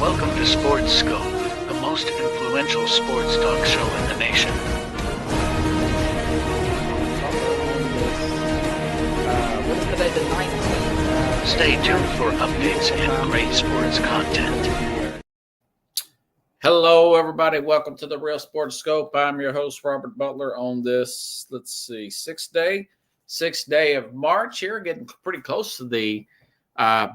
Welcome to Sports Scope, the most influential sports talk show in the nation. What is today, the 19th? Stay tuned for updates and great sports content. Hello, everybody. Welcome to the Real Sports Scope. I'm your host, Robert Butler, on this, sixth day of March here, getting pretty close to the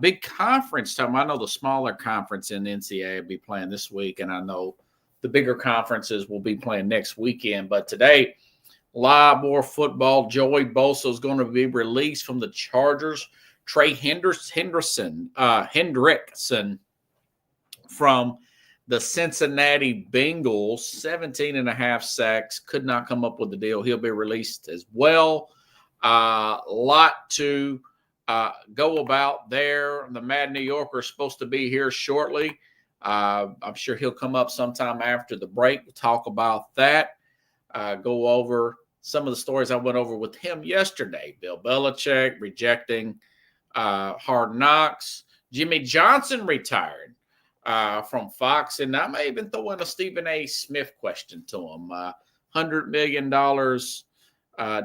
big conference time. I know the smaller conference in the NCAA will be playing this week, and I know the bigger conferences will be playing next weekend. But today, a lot more football. Joey Bosa is going to be released from the Chargers. Trey Hendrickson from the Cincinnati Bengals, 17 and a half sacks, could not come up with the deal. He'll be released as well. A lot to go about there. The Mad New Yorker is supposed to be here shortly. I'm sure he'll come up sometime after the break. We'll talk about that. Go over some of the stories I went over with him yesterday. Bill Belichick rejecting Hard Knocks. Jimmy Johnson retired from Fox, and I may even throw in a Stephen A. Smith question to him. $100 million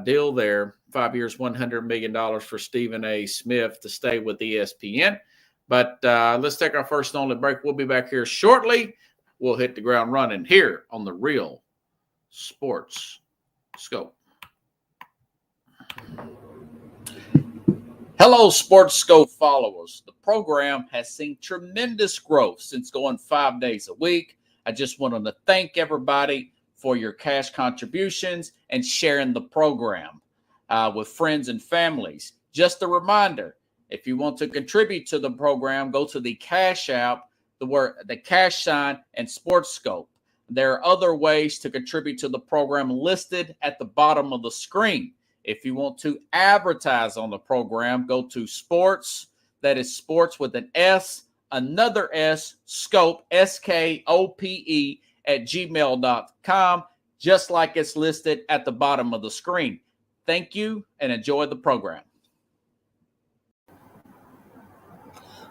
deal there, 5 years, $100 million for Stephen A. Smith to stay with ESPN. But let's take our first and only break. We'll be back here shortly. We'll hit the ground running here on the Real Sports Scope. Hello, Sports Scope followers. The program has seen tremendous growth since going 5 days a week. I just wanted to thank everybody for your cash contributions and sharing the program with friends and families. Just a reminder, if you want to contribute to the program, go to the Cash App, the cash sign, and Sports Scope. There are other ways to contribute to the program listed at the bottom of the screen. If you want to advertise on the program, go to sports, that is sports with an S, another S, scope, SKOPE, at gmail.com, just like it's listed at the bottom of the screen. Thank you and enjoy the program.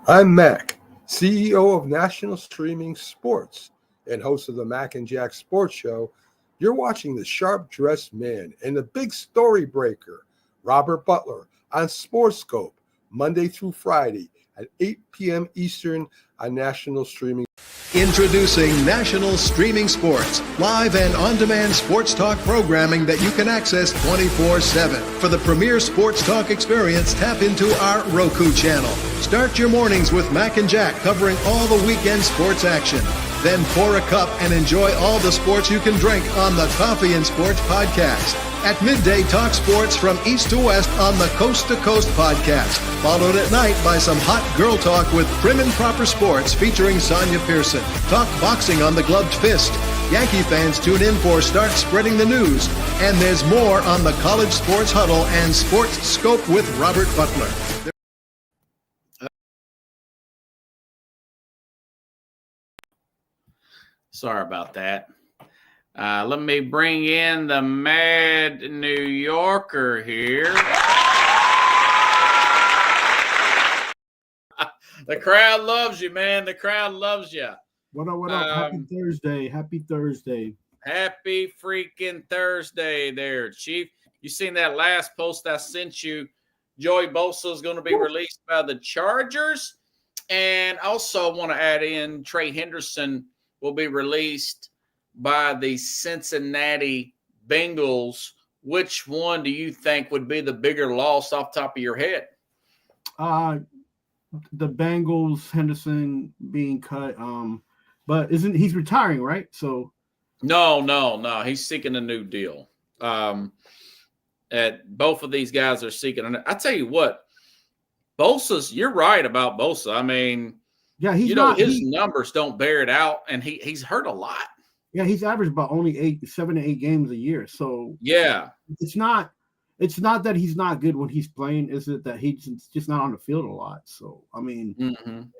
I'm Mac, CEO of National Streaming Sports and host of the Mac and Jack Sports Show. You're watching the sharp-dressed man and the big story breaker, Robert Butler, on Sports Scope, Monday through Friday at 8 p.m. Eastern on National Streaming. Introducing National Streaming Sports, live and on-demand sports talk programming that you can access 24/7. For the premier sports talk experience, tap into our Roku channel. Start your mornings with Mac and Jack covering all the weekend sports action. Then pour a cup and enjoy all the sports you can drink on the Coffee and Sports podcast. At midday, talk sports from east to west on the Coast to Coast podcast. Followed at night by some hot girl talk with Prim and Proper Sports featuring Sonia Pearson. Talk boxing on the Gloved Fist. Yankee fans tune in for Start Spreading the News. And there's more on the College Sports Huddle and Sports Scope with Robert Butler. Sorry about that. Let me bring in the Mad New Yorker here. The crowd loves you, man. The crowd loves you. What up, what up? Happy Thursday. Happy Thursday. Happy freaking Thursday there, Chief. You seen that last post I sent you? Joey Bosa is going to be released by the Chargers. And also want to add in Trey Hendrickson will be released by the Cincinnati Bengals. Which one do you think would be the bigger loss off the top of your head? The Bengals, Henderson being cut. But he's retiring, right? So No. He's seeking a new deal. Both of these guys are seeking. I tell you what, you're right about Bosa. I mean, yeah, his numbers don't bear it out, and he's hurt a lot. Yeah, he's averaged about only 7 to 8 games a year. So yeah, it's not that he's not good when he's playing. Is it that he's just not on the field a lot? So I mean,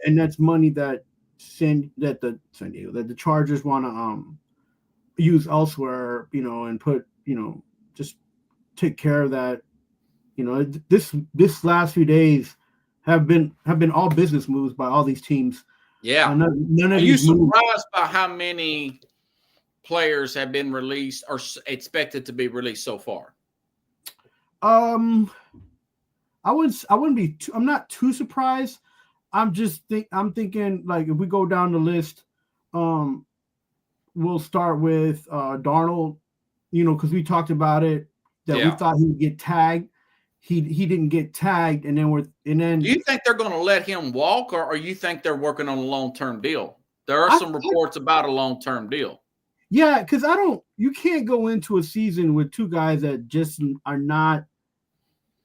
and that's money that the Chargers want to use elsewhere, and put, just take care of that. This last few days have been all business moves by all these teams Yeah. None Are of you these moves. surprised by how many players have been released or expected to be released so far? I wouldn't be. I'm not too surprised. I'm thinking like if we go down the list, we'll start with Darnold. Because we talked about it that we thought he would get tagged. He didn't get tagged, and then Do you think they're going to let him walk, or you think they're working on a long-term deal? There are some reports about a long-term deal. Yeah, because you can't go into a season with two guys that just are not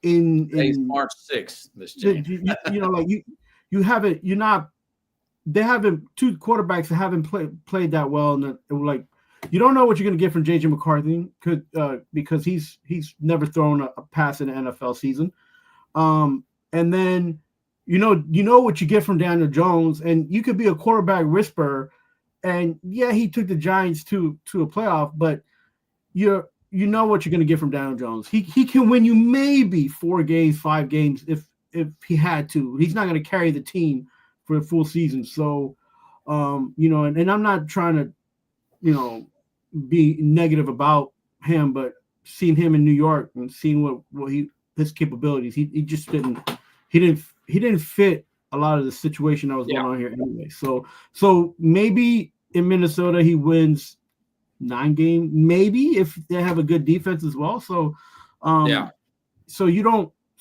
in March 6th. This change. You haven't. You're not. They haven't. Two quarterbacks that haven't played that well, and like you don't know what you're going to get from JJ McCarthy because he's never thrown a pass in an NFL season. And then you know what you get from Daniel Jones, and you could be a quarterback whisperer. And yeah, he took the Giants to a playoff, but you know what you're going to get from Daniel Jones. He can win you maybe 4 games, 5 games if he had to. He's not going to carry the team for the full season. So, and I'm not trying to, be negative about him, but seeing him in New York and seeing what his capabilities, he just didn't fit a lot of the situation that was going on here anyway. So maybe in Minnesota he wins 9 games, maybe if they have a good defense as well. So so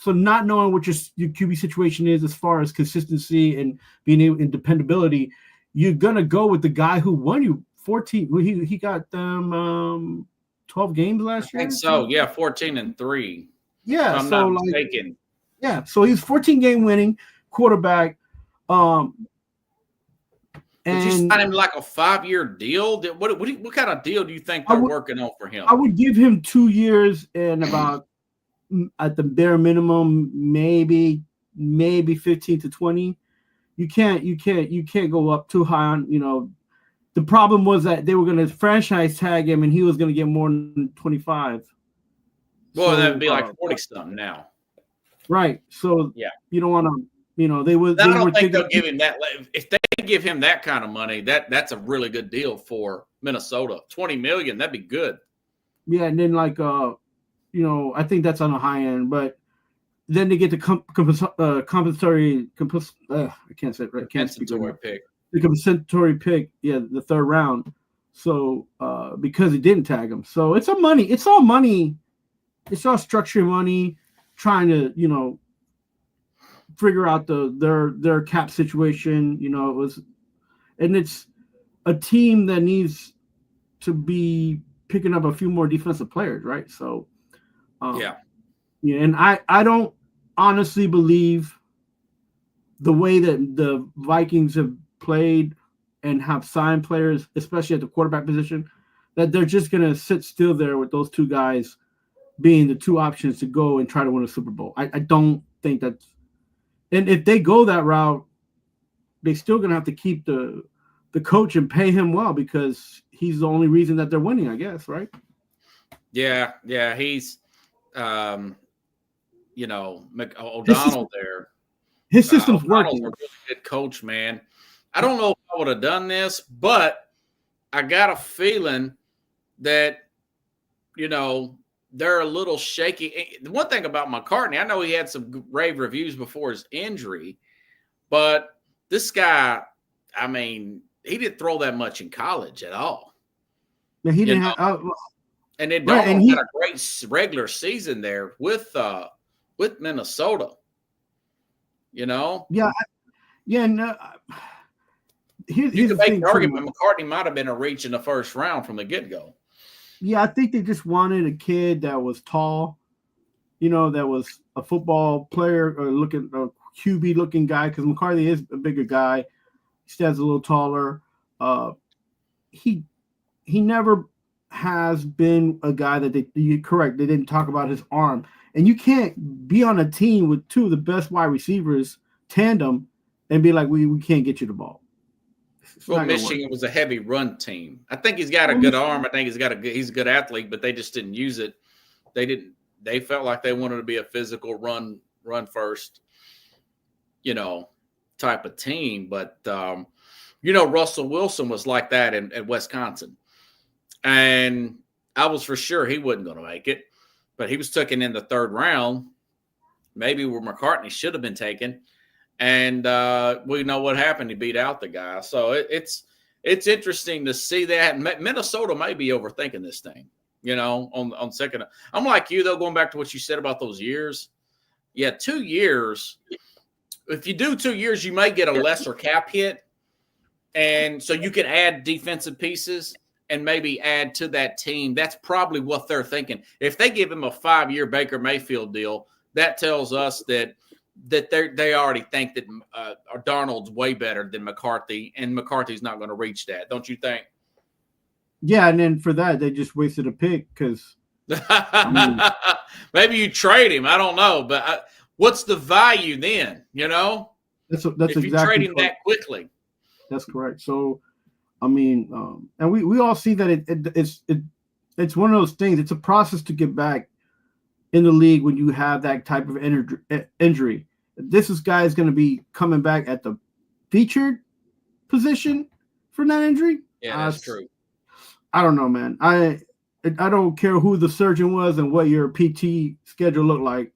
not knowing what your QB situation is as far as consistency and being able and dependability, you're gonna go with the guy who won you 14. He got them 12 games last year. I think so. Yeah, 14-3. Yeah, if I'm not mistaken. Yeah, so he's 14-game winning quarterback. Would you sign him like a 5-year deal? What kind of deal do you think they're working on for him? I would give him 2 years and about at the bare minimum, maybe 15 to 20. You can't go up too high on. The problem was that they were going to franchise tag him, and he was going to get more than 25. Well, that would be like 40 something now. Right. So you don't want to. They would. I don't think they'll give him that. If they give him that kind of money, that's a really good deal for Minnesota. $20 million, that'd be good. Yeah, and then I think that's on the high end, but then they get the compensatory. I can't say it right. Compensatory pick. The compensatory pick, the 3rd round. So because it didn't tag him, so it's all money. It's all structure money, trying to figure out their cap situation. It was, and it's a team that needs to be picking up a few more defensive players, right? So and I don't honestly believe the way that the Vikings have played and have signed players, especially at the quarterback position, that they're just going to sit still there with those 2 guys being the 2 options to go and try to win a Super Bowl. I don't think that's – and if they go that route, they're still going to have to keep the coach and pay him well because he's the only reason that they're winning, I guess, right? Yeah, he's O'Donnell there. His system's O'Donnell's working. a really good coach, man. I don't know if I would have done this, but I got a feeling that, they're a little shaky. The one thing about McCartney, I know he had some rave reviews before his injury, but this guy, he didn't throw that much in college at all. No, he didn't have – and then Darnold had a great regular season there with Minnesota. Yeah. No. You could make the argument McCartney might have been a reach in the 1st round from the get-go. Yeah, I think they just wanted a kid that was tall, that was a football player or a QB-looking guy because McCarthy is a bigger guy. He stands a little taller. He never has been a guy that you're correct. They didn't talk about his arm. And you can't be on a team with 2 of the best wide receivers tandem and be like, we can't get you the ball. Well, Michigan was a heavy run team. I think he's got a good arm. I think he's a good athlete, but they just didn't use it. They felt like they wanted to be a physical run first, type of team. But Russell Wilson was like that at Wisconsin. And I was for sure he wasn't going to make it, but he was taken in the third round, maybe where McCartney should have been taken. And we know what happened. He beat out the guy. So it's interesting to see that. Minnesota may be overthinking this thing, on second. I'm like you, though, going back to what you said about those years. Yeah, 2 years. If you do 2 years, you may get a lesser cap hit. And so you can add defensive pieces and maybe add to that team. That's probably what they're thinking. If they give him a 5-year Baker Mayfield deal, that tells us that they already think that Darnold's way better than McCarthy, and McCarthy's not going to reach that. Don't you think? Yeah, and then for that, they just wasted a pick because maybe you trade him. I don't know, but what's the value then? That's if exactly you trade him that quickly. That's correct. So, and we all see that it's one of those things. It's a process to get back in the league when you have that type of injury. This guy is going to be coming back at the featured position for that injury. Yeah, that's true. I don't know, man. I don't care who the surgeon was and what your PT schedule looked like.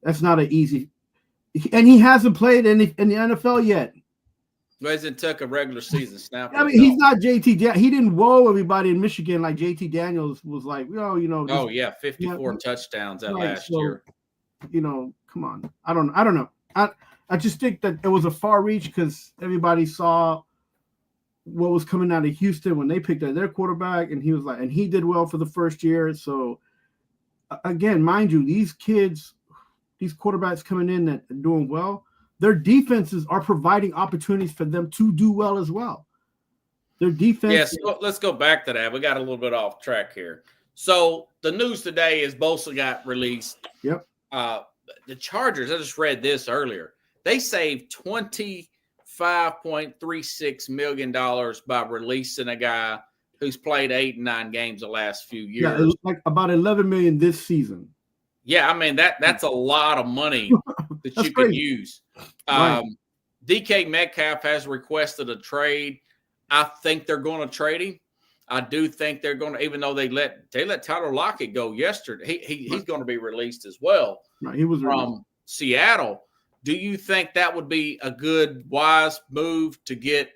That's not an easy. And he hasn't played in the NFL yet. Well, hasn't took a regular season snap. I mean, he's not JT. He didn't whoa everybody in Michigan like JT Daniels was like, Oh yeah, 54 touchdowns that last year. Come on. I don't know. I just think that it was a far reach because everybody saw what was coming out of Houston when they picked up their quarterback, and he did well for the first year. So again, mind you, these kids, these quarterbacks coming in that are doing well, their defenses are providing opportunities for them to do well as well. Their defense. Yes, let's go back to that. We got a little bit off track here. So the news today is Bosa got released. Yep. The Chargers, I just read this earlier. They saved $25.36 million by releasing a guy who's played 8 and 9 games the last few years. Yeah, like about $11 million this season. Yeah, I mean that's a lot of money that you can use. Right. DK Metcalf has requested a trade. I think they're going to trade him. I do think they're going to, even though they let Tyler Lockett go yesterday. He's going to be released as well. Right, he was from Seattle. Do you think that would be a good, wise move to get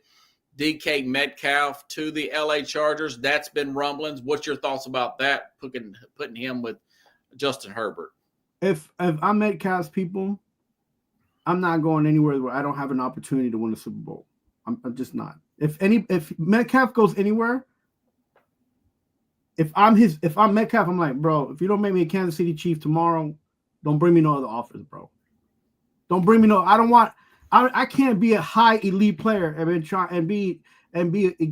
DK Metcalf to the LA Chargers? That's been rumblings. What's your thoughts about that? Putting him with Justin Herbert. If I'm Metcalf's people, I'm not going anywhere where I don't have an opportunity to win a Super Bowl. I'm just not. If Metcalf goes anywhere, if I'm Metcalf, I'm like, bro, if you don't make me a Kansas City Chief tomorrow, don't bring me no other offers, bro. Don't bring me no. I can't be a high elite player and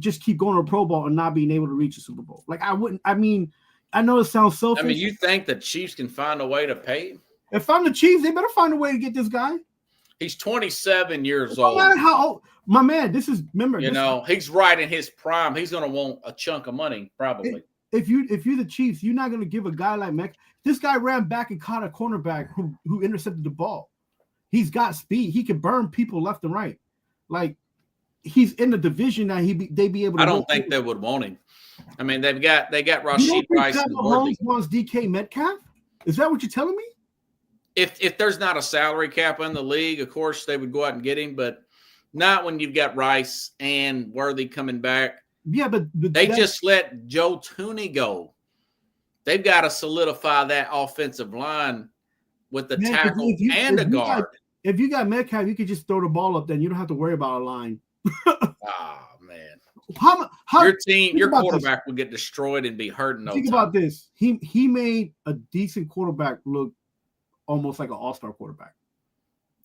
just keep going to a Pro Bowl and not being able to reach a Super Bowl. Like I wouldn't. I mean, I know it sounds selfish. I mean, you think the Chiefs can find a way to pay him? If I'm the Chiefs, they better find a way to get this guy. He's 27 years old. No matter how old, my man. He's right in his prime. He's going to want a chunk of money, probably. If you're the Chiefs, you're not going to give a guy like Metcalf. This guy ran back and caught a cornerback who intercepted the ball. He's got speed. He can burn people left and right. Like he's in the division that they'd be able to. I don't think they would want him. I mean, they got Rashid Rice and Mahomes wants DK Metcalf. Is that what you're telling me? If there's not a salary cap in the league, of course they would go out and get him, but not when you've got Rice and Worthy coming back. Yeah, but they just let Joe Thuney go. They've got to solidify that offensive line with the tackle and the guard. If you got Metcalf, you could just throw the ball up. Then you don't have to worry about a line. Man, your quarterback would get destroyed and be hurt. Think about this. He made a decent quarterback look almost like an all-star quarterback.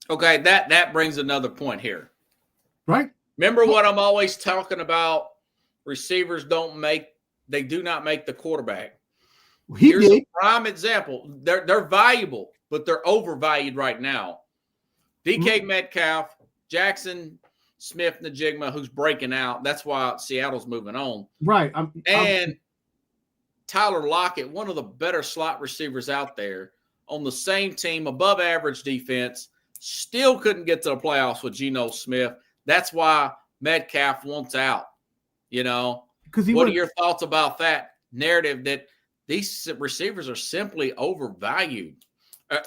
Okay, that brings another point here. Right? Remember what I'm always talking about? Receivers do not make the quarterback. Here's a prime example. They're valuable, but they're overvalued right now. DK Metcalf, Jackson Smith-Njigba, who's breaking out. That's why Seattle's moving on. Right. Tyler Lockett, one of the better slot receivers out there, on the same team, above average defense, still couldn't get to the playoffs with Geno Smith. That's why Metcalf wants out. You know, because what are your thoughts about that narrative that these receivers are simply overvalued? Are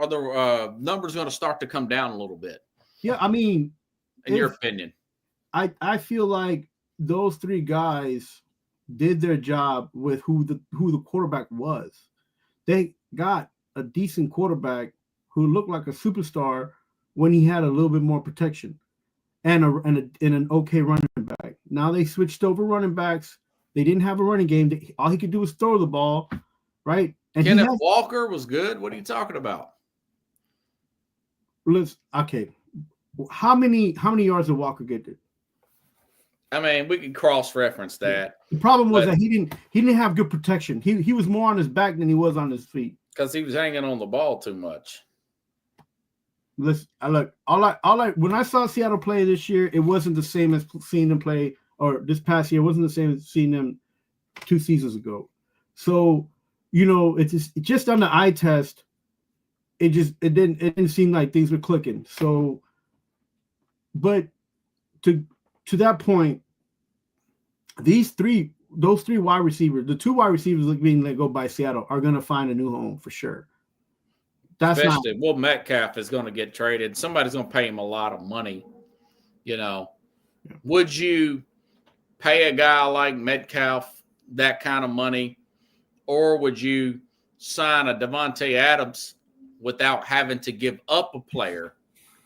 the numbers going to start to come down a little bit? Yeah, I mean, in your opinion, I feel like those three guys did their job with who the quarterback was. They got a decent quarterback who looked like a superstar when he had a little bit more protection and an okay running back. Now they switched over running backs. They didn't have a running game. All he could do was throw the ball, right? And Kenneth Walker was good. What are you talking about? Okay. How many yards did Walker get? I mean, we can cross-reference that. The problem was that he didn't have good protection. He was more on his back than he was on his feet because he was hanging on the ball too much. Listen, when I saw Seattle play this year, it wasn't the same as seeing them play, or this past year, it wasn't the same as seeing them 2 seasons ago. So, it's just on the eye test, it didn't seem like things were clicking. So, but to that point, those three wide receivers, the 2 wide receivers being let go by Seattle, are going to find a new home for sure. Will Metcalf is going to get traded. Somebody's going to pay him a lot of money. Would you pay a guy like Metcalf that kind of money, or would you sign a Davante Adams without having to give up a player?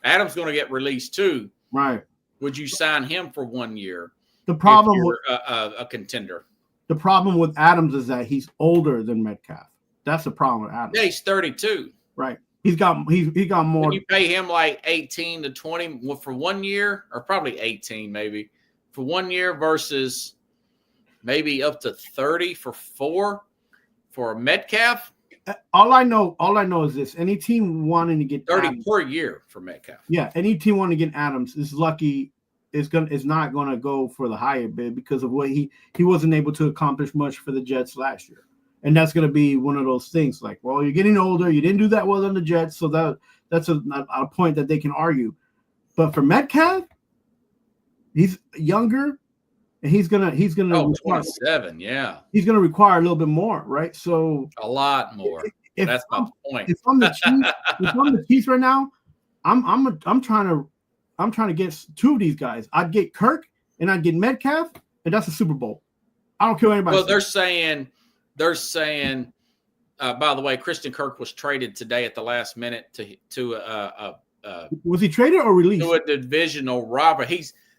Adams going to get released too, right? Would you sign him for 1 year? The problem with a contender. The problem with Adams is that he's older than Metcalf. That's the problem with Adams. Yeah, he's 32. Right. He's got more. Can you pay him like 18 to 20 for 1 year, or probably 18 maybe for 1 year versus maybe up to 30 for a Metcalf? All I know is this: any team wanting to get 30 Adams, per year for Metcalf. Yeah, any team wanting to get Adams is lucky. Is not going to go for the higher bid because of what he wasn't able to accomplish much for the Jets last year. And that's going to be one of those things like, well, you're getting older. You didn't do that well on the Jets. So that's a point that they can argue. But for Metcalf, he's younger and he's going to 27. Yeah. He's going to require a little bit more. Right. So a lot more. That's my point. If I'm the Chiefs right now, I'm trying to get 2 of these guys. I'd get Kirk and I'd get Metcalf, and that's a Super Bowl. I don't care what anybody says. They're saying, by the way, Christian Kirk was traded today at the last minute to was he traded or released? To a divisional rival.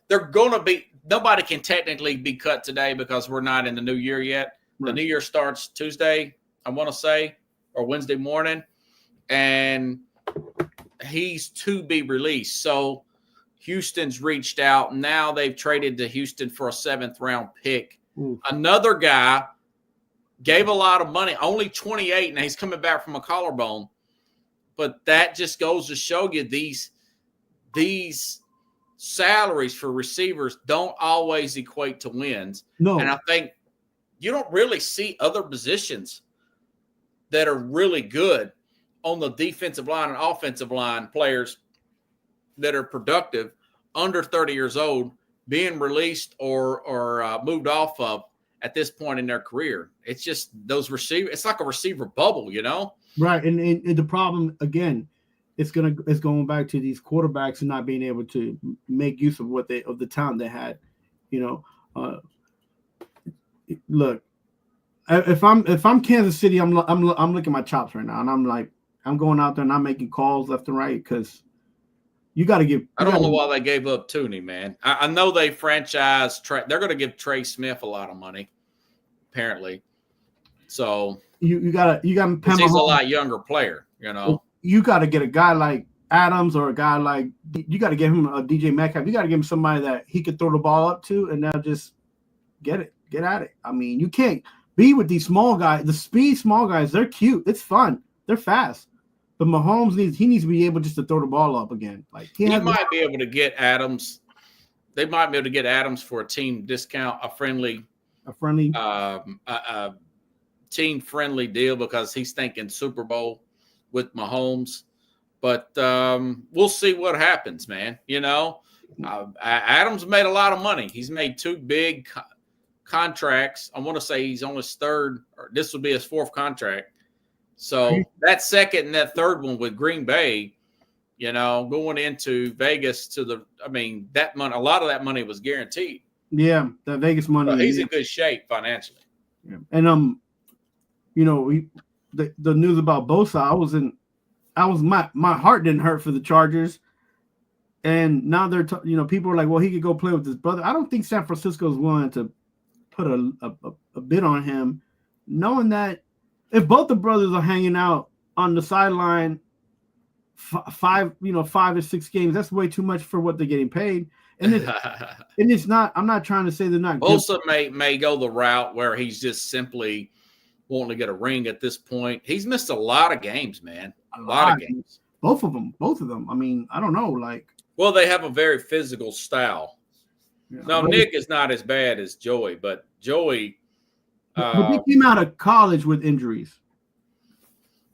They're going to be – nobody can technically be cut today because we're not in the new year yet. Right. The new year starts Tuesday, I want to say, or Wednesday morning, and he's to be released. So Houston's reached out. Now they've traded to Houston for a 7th-round pick. Ooh. Another guy – gave a lot of money, only 28, and he's coming back from a collarbone. But that just goes to show you these salaries for receivers don't always equate to wins. No. And I think you don't really see other positions that are really good on the defensive line and offensive line players that are productive under 30 years old being released or moved off of at this point in their career. It's just those receivers. It's like a receiver bubble, Right, and the problem again, it's going back to these quarterbacks and not being able to make use of the talent they had. Look, if I'm Kansas City, I'm looking at my chops right now, and I'm going out there and I'm making calls left and right because you got to give. I don't know why they gave up Tooney, man. I know they franchised Trey. They're going to give Trey Smith a lot of money, apparently. So you got he's a lot younger player, You got to get a guy like Adams or a guy like you got to give him a DJ Metcalf. You got to give him somebody that he could throw the ball up to, and now just get at it. I mean, you can't be with these small guys. The speed small guys, they're cute. It's fun. They're fast. But Mahomes needs to be able just to throw the ball up again. Like he might be able to get Adams. They might be able to get Adams for a team discount, a friendly team friendly deal because he's thinking Super Bowl with Mahomes. But we'll see what happens, man. Adams made a lot of money. He's made 2 big contracts. I want to say he's on his 3rd, or this will be his 4th contract. So that 2nd and that 3rd one with Green Bay, going into Vegas that money, a lot of that money was guaranteed. Yeah, that Vegas money. So he's in good shape financially. Yeah. And the news about Bosa, my heart didn't hurt for the Chargers, and now they're people are like, well, he could go play with his brother. I don't think San Francisco is willing to put a bid on him, knowing that if both the brothers are hanging out on the sideline 5 or 6 games, that's way too much for what they're getting paid. And it's not. I'm not trying to say they're not. Bosa may go the route where he's just simply wanting to get a ring at this point. He's missed a lot of games, man. A lot of games. Both of them. I mean, I don't know. Well, they have a very physical style. Yeah. Now, Nick is not as bad as Joey, but Joey. But he came out of college with injuries.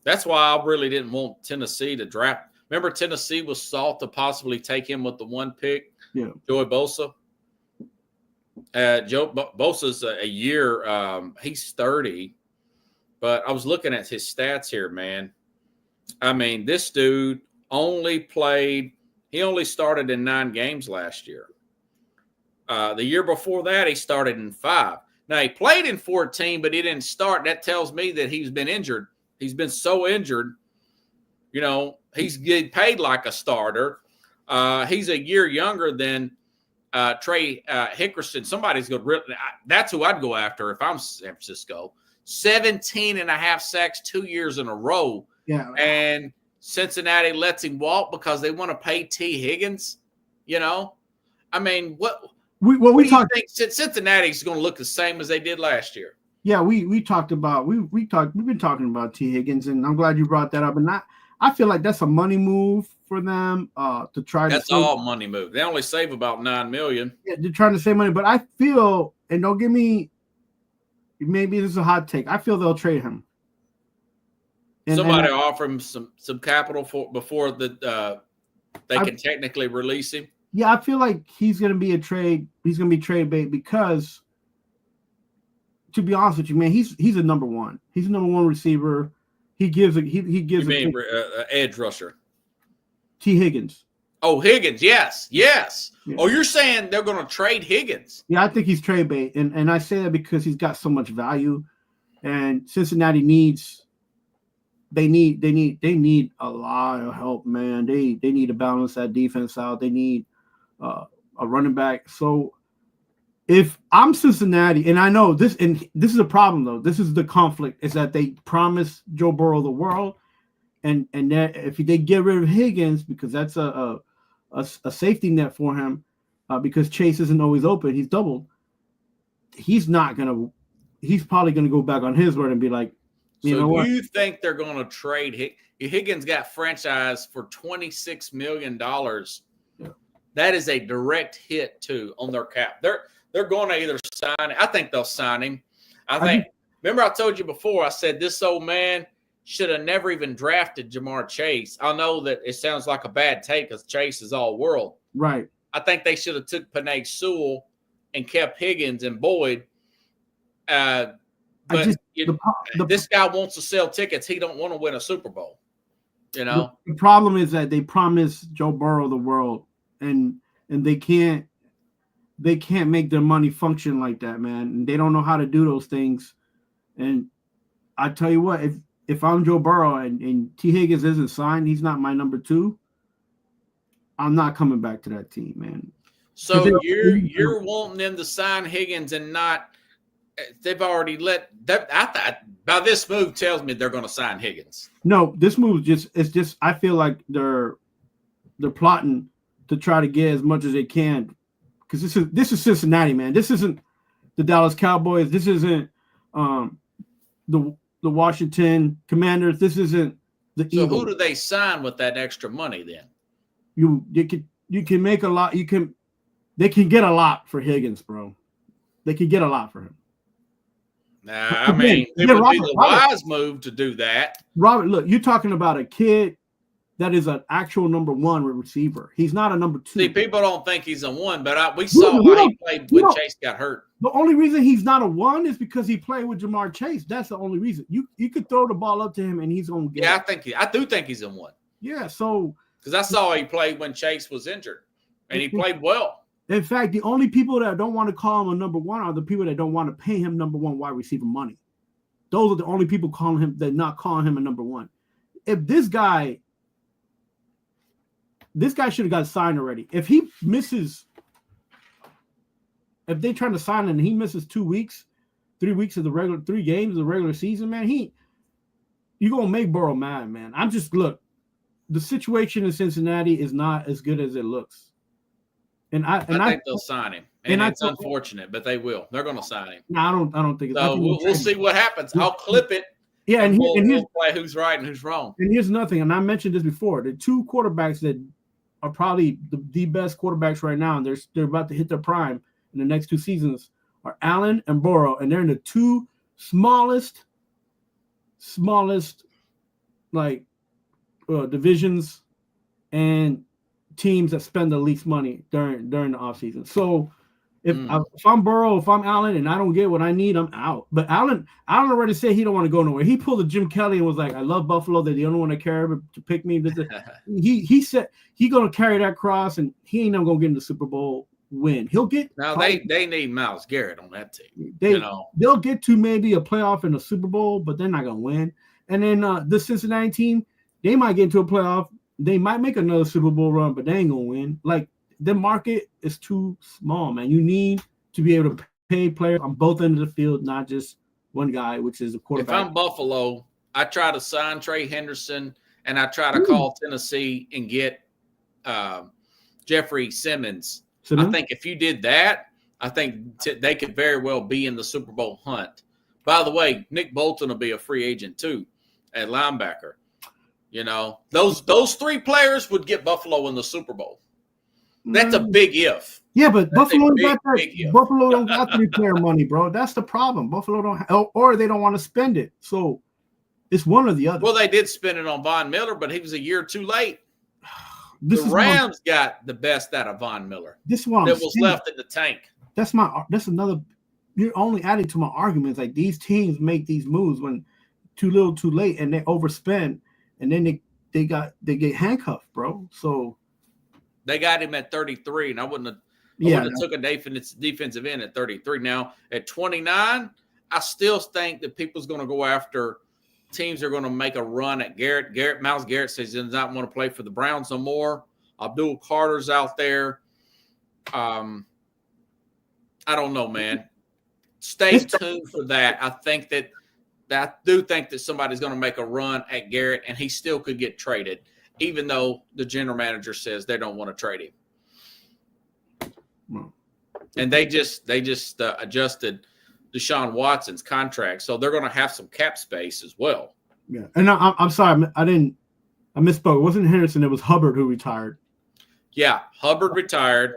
That's why I really didn't want Tennessee to draft. Remember, Tennessee was sought to possibly take him with the 1 pick. Yeah, Joey Bosa. Bosa's a year. He's 30, but I was looking at his stats here, man. I mean, this dude only started in 9 games last year. The year before that, he started in 5. Now, he played in 14, but he didn't start. That tells me that he's been injured. He's been so injured. He's getting paid like a starter. He's a year younger than Trey Hickerson. Somebody's going to – that's who I'd go after if I'm San Francisco. 17.5 sacks 2 years in a row. Yeah. And Cincinnati lets him walk because they want to pay T. Higgins. I mean, what we talked. Think Cincinnati's going to look the same as they did last year? Yeah, we talked about we've been talking about T. Higgins, and I'm glad you brought that up. And I feel like that's a money move for them to try. That's all money move. They only save about $9 million. Yeah, they're trying to save money, but I feel, and don't give me, maybe this is a hot take, I feel they'll trade him. Somebody offer him some capital before they can technically release him. Yeah, I feel like he's going to be trade bait because, to be honest with you, man, he's a number 1. He's a number 1 receiver. He gives. You mean edge rusher? T. Higgins. Oh, Higgins. Yes. Yeah. Oh, you're saying they're going to trade Higgins? Yeah, I think he's trade bait, and I say that because he's got so much value, and Cincinnati needs. They need a lot of help, man. They need to balance that defense out. They need a running back. So if I'm Cincinnati, and I know this is a problem though. This is the conflict, is that they promise Joe Burrow the world, and if they get rid of Higgins, because that's a safety net for him, because Chase isn't always open, he's doubled. He's probably gonna go back on his word and be like, do you think they're going to trade Higgins? Got franchised for $26 million. Yeah. That is a direct hit too on their cap. They're going to either sign. I think they'll sign him. Remember I told you before. I said this old man should have never even drafted Jamar Chase. I know that it sounds like a bad take because Chase is all world. Right. I think they should have took Penei Sewell and kept Higgins and Boyd. But this guy wants to sell tickets. He don't want to win a Super Bowl. The problem is that they promise Joe Burrow the world, and they can't make their money function like that, man. And they don't know how to do those things. And I tell you what, if I'm Joe Burrow and T. Higgins isn't signed, he's not my number 2. I'm not coming back to that team, man. So you're wanting them to sign Higgins and not. They've already let that. I thought by this move tells me they're going to sign Higgins. No, this move just. I feel like they're plotting to try to get as much as they can, because this is Cincinnati, man. This isn't the Dallas Cowboys. This isn't the Washington Commanders. This isn't the Eagles. So who do they sign with that extra money then? You can make a lot. They can get a lot for Higgins, bro. They could get a lot for him. I mean, it would be the wise move to do that. Robert, look, you're talking about a kid that is an actual number one receiver. He's not a number two. See, people don't think he's a one, but we saw how he played when Chase got hurt. The only reason he's not a one is because he played with Jamar Chase. That's the only reason. You could throw the ball up to him and he's gonna get. Yeah, it. I do think he's a one. Yeah, so because I saw he played when Chase was injured, and he played well. In fact, the only people that don't want to call him a number one are the people that don't want to pay him number one wide receiver money. Those are the only people calling him that not calling him a number one. If this guy should have got signed already. If he misses, if they trying to sign him and he misses 2 weeks, 3 weeks of the regular 3 games of the regular season, man, you're gonna make Burrow mad, man. Look, the situation in Cincinnati is not as good as it looks. And I think they'll sign him. And it's unfortunate, but they will. They're gonna sign him. No, I don't think so. We'll see what happens. I'll clip it. Yeah, and we'll play who's right and who's wrong. And here's nothing, and I mentioned this before. The 2 quarterbacks that are probably the best quarterbacks right now, and they're about to hit their prime in the next 2 seasons, are Allen and Burrow, and they're in the 2 smallest divisions and teams that spend the least money during the offseason. So if I'm Burrow, if I'm Allen, and I don't get what I need, I'm out. But Allen already said he don't want to go nowhere. He pulled a Jim Kelly and was like, "I love Buffalo. They're the only one that care to pick me." He said he's gonna carry that cross, and he ain't never gonna get in the Super Bowl win. He'll get now. They need Myles Garrett on that team. They'll get to maybe a playoff in a Super Bowl, but they're not gonna win. And then the Cincinnati team, they might get into a playoff. They might make another Super Bowl run, but they ain't gonna win. Like, the market is too small, man. You need to be able to pay players on both ends of the field, not just one guy, which is a quarterback. If I'm Buffalo, I try to sign Trey Henderson, and I try to call Tennessee and get Jeffrey Simmons. I think if you did that, I think they could very well be in the Super Bowl hunt. By the way, Nick Bolton will be a free agent too at linebacker. You know, those 3 players would get Buffalo in the Super Bowl. That's a big if. Yeah, but Buffalo don't got 3-player money, bro. That's the problem. Buffalo don't, or they don't want to spend it. So it's one or the other. Well, they did spend it on Von Miller, but he was a year too late. The Rams got the best out of Von Miller. This one that was left in the tank. That's another. You're only adding to my arguments. Like, these teams make these moves when too little, too late, and they overspend, and then they get handcuffed, bro. So. They got him at 33, and I wouldn't have took a defensive end at 33. Now, at 29, I still think that people's going to go after teams are going to make a run at Garrett. Myles Garrett says he does not want to play for the Browns no more. Abdul Carter's out there. I don't know, man. Stay tuned for that. I do think that somebody's going to make a run at Garrett, and he still could get traded, even though the general manager says they don't want to trade him. And they just adjusted Deshaun Watson's contract, so they're going to have some cap space as well. Yeah, and I'm sorry, I misspoke. It wasn't Henderson, it was Hubbard who retired. Yeah, Hubbard retired.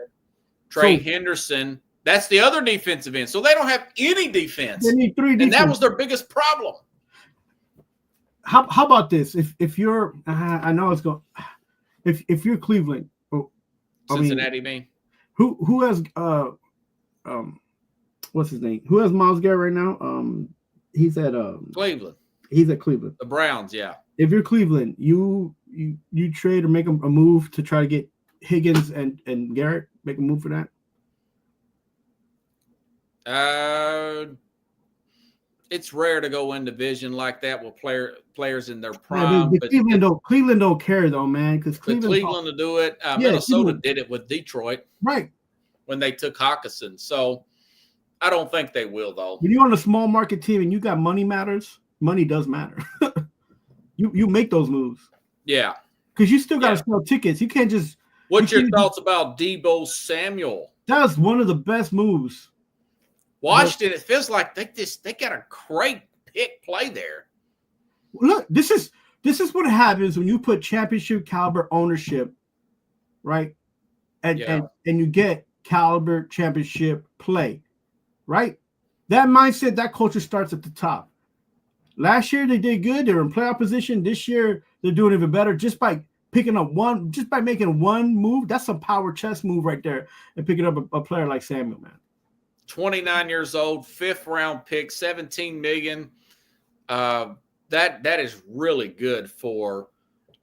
Trey Henderson, that's the other defensive end. So they don't have any defense. They need 3 defense. And that was their biggest problem. How about this? If you're, I know it's going. If you're Cleveland, Cincinnati, who has what's his name? Who has Myles Garrett right now? He's at Cleveland. He's at Cleveland. The Browns, yeah. If you're Cleveland, you trade or make a move to try to get Higgins and Garrett. Make a move for that. It's rare to go in division like that with players in their prime. Yeah, Cleveland don't care though, man. Because Cleveland will do it. Minnesota did it with Detroit, right? When they took Hockenson. So I don't think they will though. When you're on a small market team and you got money matters, money does matter. you make those moves. Yeah, because you still got to sell tickets. You can't just. What's your thoughts about Deebo Samuel? That was one of the best moves. Washington, it feels like they got a great pick play there. Look, this is what happens when you put championship caliber ownership, right? And you get caliber championship play, right? That mindset, that culture starts at the top. Last year they did good. They were in playoff position. This year they're doing even better just by picking up one just by making one move. That's a power chess move right there, and picking up a player like Samuel, man. 29 years old, 5th round pick, 17 million. That is really good for.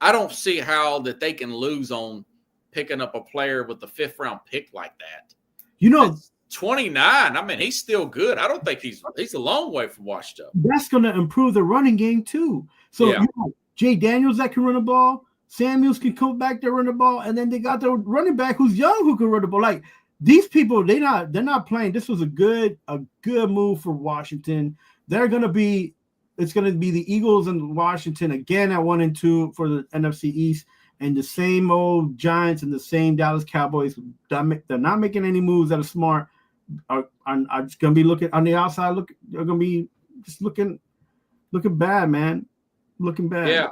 I don't see how that they can lose on picking up a player with the 5th round pick like that. You know, That's 29. I mean, he's still good. I don't think he's a long way from washed up. that's going to improve the running game too. So Yeah. you know, Jay Daniels that can run the ball, Samuels can come back there run the ball, and then they got the running back who's young who can run the ball. Like these people, they're not playing. This was a good move for Washington. It's going to be the Eagles and Washington again at 1 and 2 for the NFC East, and the same old Giants and the same Dallas Cowboys. They're not making any moves that are smart. Are just going to be looking on the outside. They're going to be just looking bad, man. Looking bad.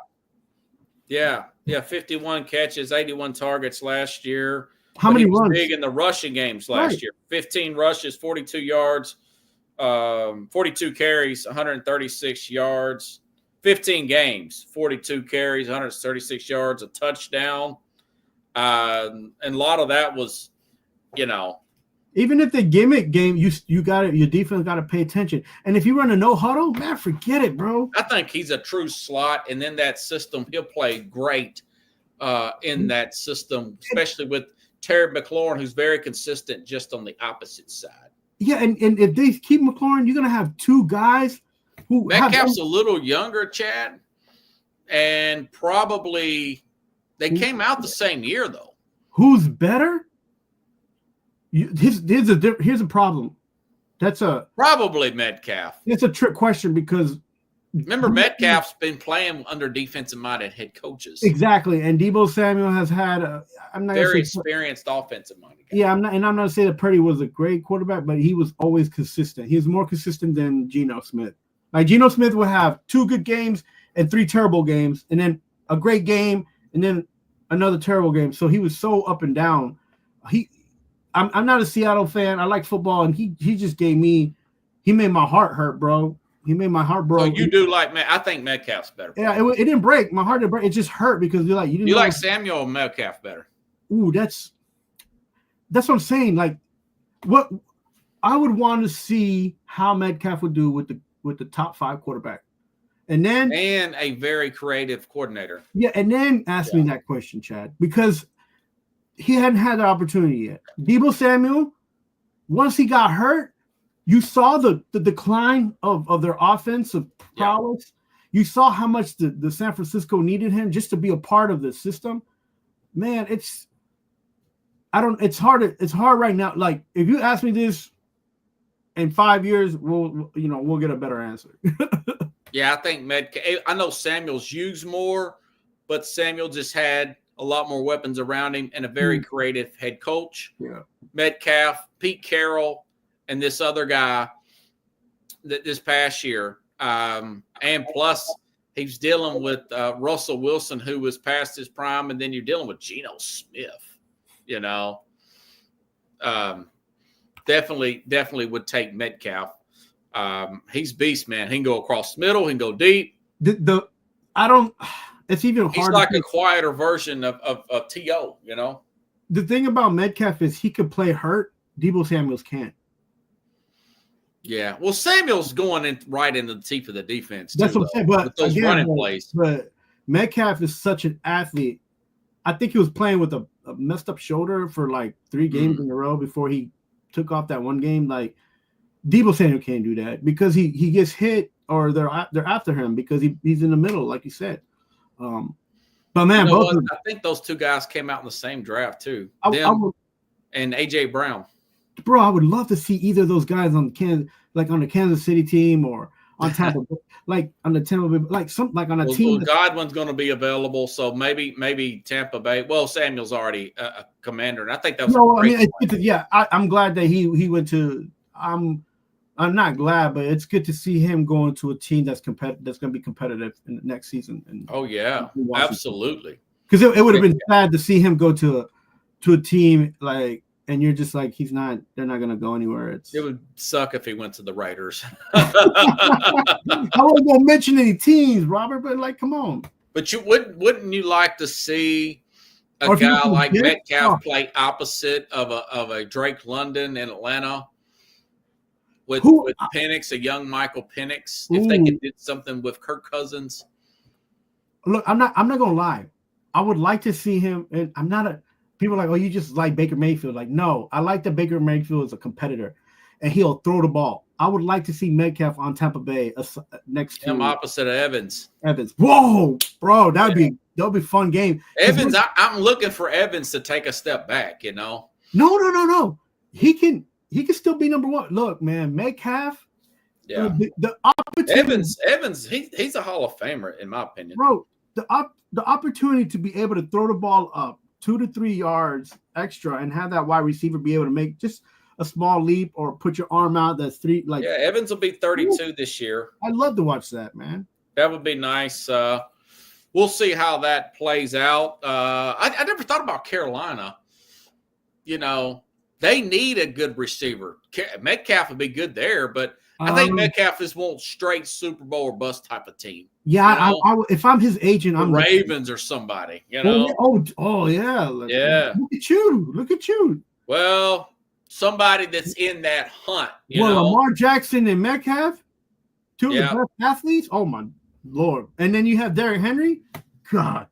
Yeah. 51 catches, 81 targets last year. How But many he was runs? big in the rushing games last Right. year. 15 rushes, 42 yards, 42 carries, 136 yards. 15 games, 42 carries, 136 yards, a touchdown. And a lot of that was, Even if the gimmick game, you got it. Your defense got to pay attention. And if you run a no huddle, man, forget it, bro. I think he's a true slot. And in that system, he'll play great in that system, especially with Terry McLaurin, who's very consistent just on the opposite side. Yeah, and if they keep McLaurin, you're gonna have two guys who Metcalf's a little younger, Chad, and probably they came out the same year, though. Who's better? Here's a problem. Probably Metcalf. It's a trick question because Remember, Metcalf's been playing under defensive-minded head coaches. exactly, and Deebo Samuel has had I'm not Very gonna say, experienced offensive-minded guy. yeah, I'm not saying that Purdy was a great quarterback, but he was always consistent. He was more consistent than Geno Smith. Like Geno Smith would have 2 good games and 3 terrible games, and then a great game, and then another terrible game. So he was so up and down. I'm not a Seattle fan. I like football, and he just he made my heart hurt, bro. He made my heart broke. So you do like I think Metcalf's better. Yeah, it didn't break. My heart didn't break. It just hurt because you're like, you didn't You know like Samuel or Metcalf better? Ooh, that's what I'm saying. Like, what I would want to see how Metcalf would do with the top 5 quarterback, and then A very creative coordinator. yeah, and then ask me that question, Chad, because he hadn't had the opportunity yet. Deebo Samuel, once he got hurt, you saw the decline of their offensive prowess. You saw how much the San Francisco needed him just to be a part of the system. Man, it's hard right now. Like if you ask me this in 5 years, we'll get a better answer. Yeah, I think Metcalf. I know Samuel's used more, but Samuel just had a lot more weapons around him and a very creative head coach. Yeah. Metcalf, Pete Carroll, and this other guy this past year. And plus, he's dealing with Russell Wilson, who was past his prime, and then you're dealing with Geno Smith. Definitely would take Metcalf. He's beast, man. He can go across the middle. He can go deep. It's even hard. He's like a quieter version of T.O., The thing about Metcalf is he could play hurt. Deebo Samuels can't. Yeah. Well, Samuel's going right into the teeth of the defense. That's what I'm saying. But with those again, running plays. But Metcalf is such an athlete. I think he was playing with a messed up shoulder for like 3 games in a row before he took off that one game. Like Deebo Samuel can't do that because he gets hit or they're after him because he's in the middle, like you said. But man, I think those 2 guys came out in the same draft too. And AJ Brown. Bro, I would love to see either of those guys on the Kansas City team or on Tampa, like on the Tampa Bay, like on a team. Godwin's going to be available, so maybe Tampa Bay. Well, Samuel's already a commander, and I think that was. I'm glad that he went to. I'm not glad, but it's good to see him going to a team that's going to be competitive in the next season. And absolutely. Because it would have been sad to see him go to a team like. And you're just like, they're not going to go anywhere. It would suck if he went to the Raiders. I wasn't going to mention any teams, Robert, but like, come on. But you wouldn't you like to see a Or if you guy can like get- Metcalf play opposite of a Drake London in Atlanta with Penix, a young Michael Penix, if they could do something with Kirk Cousins? Look, I'm not gonna lie. I would like to see him, and I'm not a people are like, oh, you just like Baker Mayfield. Like, no, I like that Baker Mayfield is a competitor and he'll throw the ball. I would like to see Metcalf on Tampa Bay next to him opposite of Evans. Whoa, bro, that'd be a fun game. Evans, I'm looking for Evans to take a step back, you know. No. He can still be number one. Look, man, Metcalf. Yeah. The opportunity. Evans, he's a Hall of Famer in my opinion. Bro, the opportunity to be able to throw the ball up 2 to 3 yards extra and have that wide receiver be able to make just a small leap or put your arm out. That's 3. Like, yeah, Evans will be 32 this year. I love to watch that, man. That would be nice. We'll see how that plays out. I never thought about Carolina. You know, they need a good receiver. Metcalf would be good there, but I think Metcalf is one straight Super Bowl or bust type of team. Yeah, you know? If I'm his agent, I'm Ravens or somebody. You know? Yeah. Yeah. Look at you. Well, somebody that's in that hunt. You know? Lamar Jackson and Metcalf, two of the best athletes. Oh my Lord! And then you have Derrick Henry. God.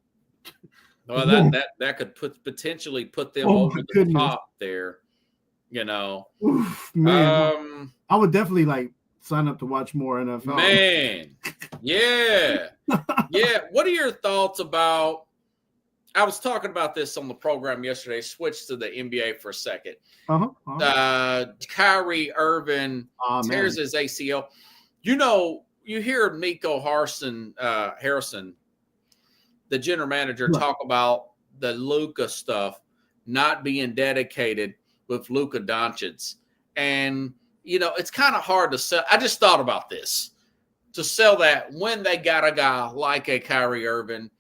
Well, that could potentially put them over the top there. You know, oof, man. I would definitely sign up to watch more NFL. Man, yeah. What are your thoughts about? I was talking about this on the program yesterday. Switched to the NBA for a second. Kyrie Irving tears his ACL. You know, you hear Nico Harrison, the general manager, talk about the Luka stuff not being dedicated with Luka Doncic. And, you know, it's kind of hard to sell. I just thought about this. To sell that when they got a guy like a Kyrie Irving,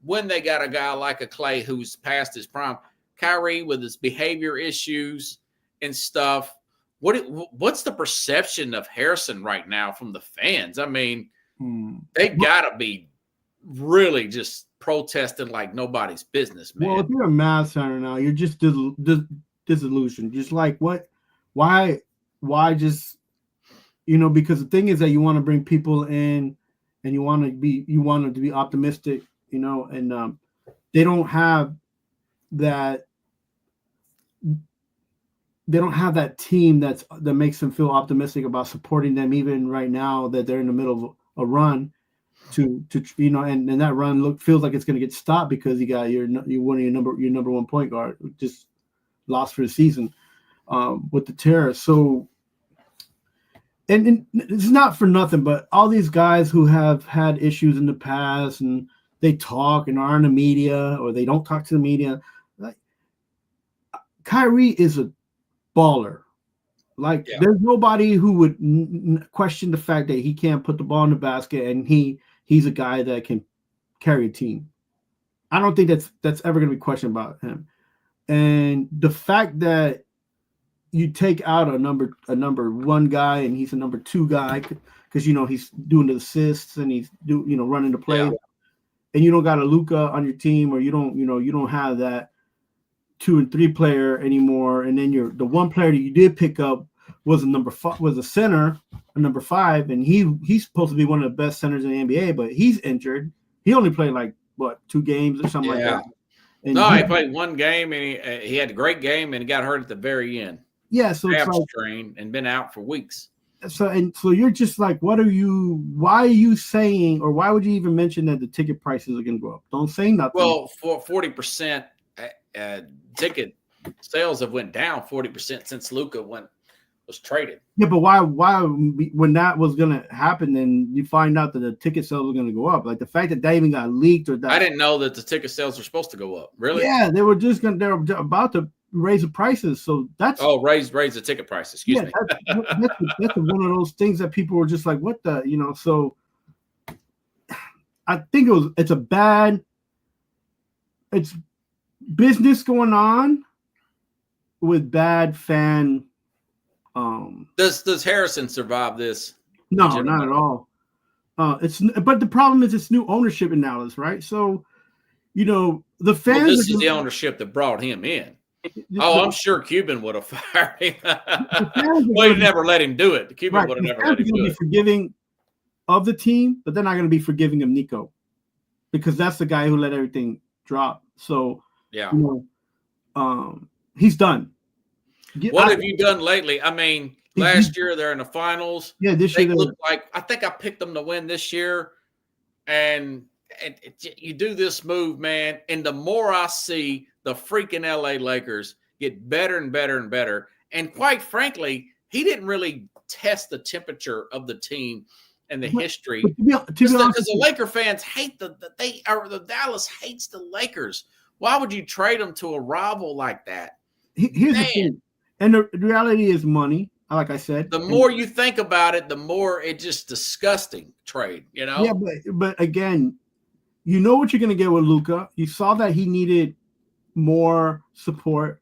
when they got a guy like a Clay who's past his prime. Kyrie with his behavior issues and stuff. What's the perception of Harrison right now from the fans? I mean, they got to be really just protesting like nobody's business, man. Well, if you're a Mavs fan now, you're just disillusioned. Just like, what? Why just, you know, because the thing is that you want to bring people in and you want them to be optimistic, you know, and they don't have that. They don't have that team that makes them feel optimistic about supporting them, even right now that they're in the middle of a run to you know, and that run feels like it's going to get stopped because you got your number one point guard just lost for the season with the tear. So, and it's not for nothing, but all these guys who have had issues in the past and they talk and are in the media or they don't talk to the media, like Kyrie is a baller. There's nobody who would question the fact that he can't put the ball in the basket and he's a guy that can carry a team. I don't think that's ever going to be questioned about him. And the fact that you take out a number one guy and he's a number 2 guy because, you know, he's doing the assists and he's running the play, and you don't got a Luka on your team, or you don't have that 2 and 3 player anymore, and then the one player that you did pick up was a center, a number 5, and he's supposed to be one of the best centers in the NBA, but he's injured. He only played 2 games or something like that. And he played 1 game and he had a great game and he got hurt at the very end. Yeah, so it's hamstring and been out for weeks. So you're just like, why are you saying, or why would you even mention that the ticket prices are going to go up? Don't say nothing. Well, for 40%. Ticket sales have went down 40% since Luka was traded. Yeah, but why when that was going to happen, then you find out that the ticket sales are going to go up? Like the fact that they even got leaked, or that I didn't know that the ticket sales were supposed to go up. Really? Yeah, they're about to raise the prices. So that's raise the ticket prices. Excuse me. That's one of those things that people were just like, what the, you know? So I think it's business going on with bad fan. Does Harrison survive this? No, not at all. But the problem is it's new ownership in Dallas, right? So, the fans. Well, this is the ownership that brought him in. I'm sure Cuban would have fired him. Well, he never let him do it. Cuban would have never let him do it. Forgiving of the team, but they're not going to be forgiving of Nico because that's the guy who let everything drop. So, yeah, he's done. What have you done lately? I mean, last year they're in the finals. Yeah, this year they look like I think I picked them to win this year, and you do this move, man. And the more I see the freaking LA Lakers get better and better and better, and quite frankly, he didn't really test the temperature of the team and the history. Because the Laker fans hate the Dallas hates the Lakers. Why would you trade them to a rival like that? Here's the thing, and the reality is money. Like I said, the more you think about it, the more it's just disgusting trade. Yeah, but again, you know what you're going to get with Luka. You saw that he needed more support.